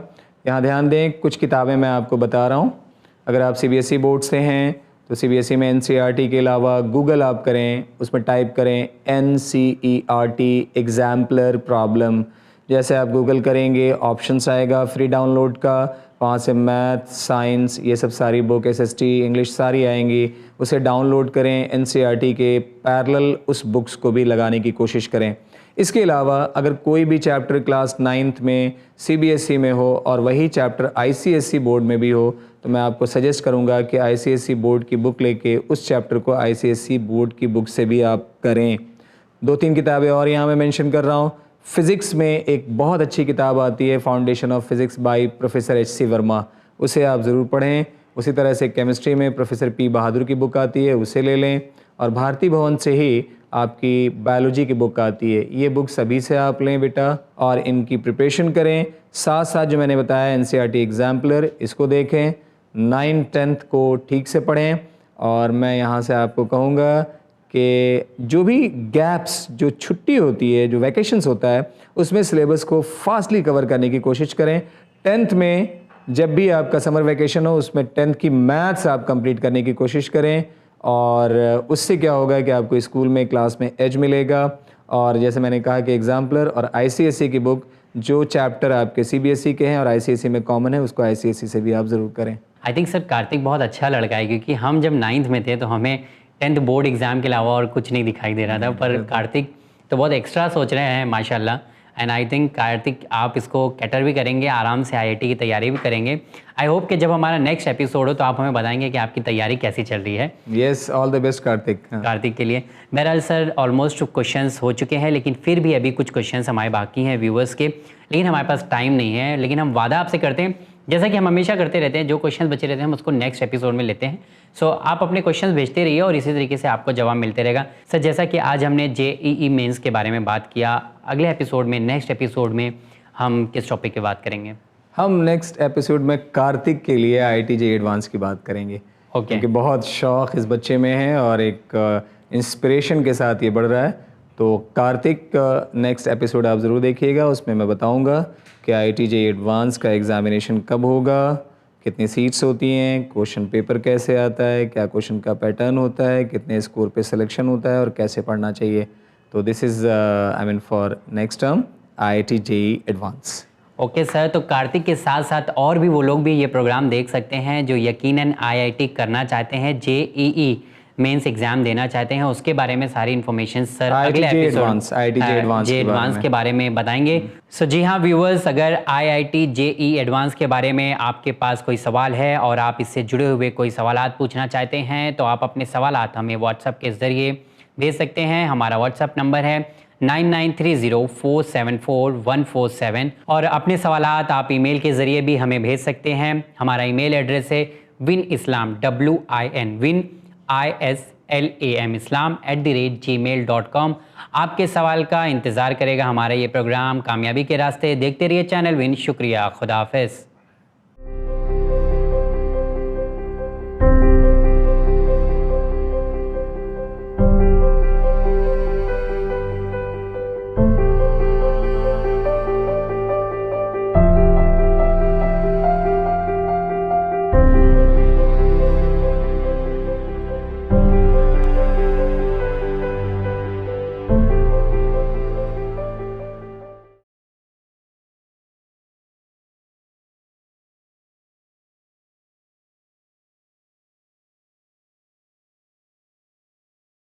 यहाँ ध्यान दें, कुछ किताबें मैं आपको बता रहा हूँ। अगर आप CBSE बोर्ड से हैं तो CBSE में NCERT के अलावा गूगल आप करें, उसमें टाइप करें NCERT एग्जाम्पलर प्रॉब्लम। जैसे आप गूगल करेंगे ऑप्शंस आएगा फ्री डाउनलोड का, वहाँ से मैथ, साइंस, ये सब सारी बुक, SST, इंग्लिश सारी आएंगी। उसे डाउनलोड करें, NCERT के पैरेलल उस बुक्स को भी लगाने की कोशिश करें। इसके अलावा अगर कोई भी चैप्टर क्लास 9th में CBSE में हो और वही चैप्टर ICSE बोर्ड में भी हो, तो मैं आपको सजेस्ट करूंगा कि ICSE बोर्ड की बुक लेके उस चैप्टर को ICSE बोर्ड की बुक से भी आप करें। 2-3 किताबें और यहाँ मैं मेंशन कर रहा हूँ। फ़िज़िक्स में एक बहुत अच्छी किताब आती है foundation of physics by professor HC Verma, उसे आप ज़रूर पढ़ें। उसी तरह से केमिस्ट्री में प्रोफेसर P बहादुर की बुक आती है, उसे ले लें। और भारती भवन से ही आपकी बायोलॉजी की बुक आती है, ये बुक सभी से आप लें बेटा और इनकी प्रिपरेशन करें। साथ साथ जो मैंने बताया NCERT एग्जाम्पलर, इसको देखें। 9-10th को ठीक से पढ़ें। और मैं यहाँ से आपको कहूँगा कि जो भी गैप्स, जो छुट्टी होती है, जो वैकेशंस होता है, उसमें सिलेबस को फास्टली कवर करने की कोशिश करें। 10th में जब भी आपका समर वैकेशन हो उसमें 10th की मैथ्स आप कंप्लीट करने की कोशिश करें, और उससे क्या होगा कि आपको स्कूल में क्लास में एज मिलेगा। और जैसे मैंने कहा कि एग्जाम्पलर और ICSE की बुक, जो चैप्टर आपके CBSE के हैं और ICSE में कॉमन है, उसको ICSE से भी आप ज़रूर करें। आई थिंक सर कार्तिक बहुत अच्छा लड़का है, क्योंकि हम जब 9th में थे तो हमें 10th बोर्ड एग्ज़ाम के अलावा और कुछ नहीं दिखाई दे रहा था, पर कार्तिक तो बहुत एक्स्ट्रा सोच रहे हैं माशाल्लाह। एंड आई थिंक कार्तिक आप इसको कैटर भी करेंगे, आराम से IIT की तैयारी भी करेंगे। आई होप कि जब हमारा नेक्स्ट एपिसोड हो तो आप हमें बताएंगे कि आपकी तैयारी कैसी चल रही है। Yes, all the best Kartik. Kartik के लिए बहरहाल सर ऑलमोस्ट क्वेश्चंस हो चुके हैं, लेकिन फिर भी अभी कुछ क्वेश्चंस हमारे बाकी हैं व्यूवर्स के, लेकिन हमारे पास टाइम नहीं है। लेकिन हम वादा आपसे करते हैं, जैसा कि हम हमेशा करते रहते हैं, जो क्वेश्चंस बचे रहते हैं हम उसको नेक्स्ट एपिसोड में लेते हैं। सो आप अपने क्वेश्चंस भेजते रहिए और इसी तरीके से आपको जवाब मिलते रहेगा। सर जैसा कि आज हमने JEE मेंस के बारे में बात किया, अगले एपिसोड में, नेक्स्ट एपिसोड में हम किस टॉपिक की बात करेंगे? हम नेक्स्ट एपिसोड में कार्तिक के लिए IIT JEE एडवांस की बात करेंगे। क्योंकि बहुत शौक़ इस बच्चे में है और एक इंस्पिरेशन के साथ ये बढ़ रहा है। तो कार्तिक नेक्स्ट एपिसोड आप ज़रूर देखिएगा, उसमें मैं बताऊंगा कि IIT JEE एडवांस का एग्ज़ामिनेशन कब होगा, कितनी सीट्स होती हैं, क्वेश्चन पेपर कैसे आता है, क्या क्वेश्चन का पैटर्न होता है, कितने स्कोर पे सिलेक्शन होता है और कैसे पढ़ना चाहिए। तो this is for next term IIT JEE advance. Okay sir, तो कार्तिक के साथ साथ और भी वो लोग भी ये प्रोग्राम देख सकते हैं जो यकीनन IIT करना चाहते हैं, JEE मेंस एग्जाम देना चाहते हैं, उसके बारे में सारी इन्फॉर्मेशन सर अगले एपिसोड IIT JEE एडवांस के बारे में बताएंगे। सो जी हाँ व्यूअर्स, अगर IIT JEE एडवांस के बारे में आपके पास कोई सवाल है और आप इससे जुड़े हुए कोई सवालात पूछना चाहते हैं, तो आप अपने सवालात हमें व्हाट्सएप के ज़रिए भेज सकते हैं। हमारा व्हाट्सएप नंबर है 9930474147 और अपने सवालात आप ईमेल के ज़रिए भी हमें भेज सकते हैं। हमारा ईमेल एड्रेस है winislam islam@gmail.com। आपके सवाल का इंतज़ार करेगा हमारा ये प्रोग्राम कामयाबी के रास्ते। देखते रहिए चैनल विन। शुक्रिया, खुदा हाफ़िज़।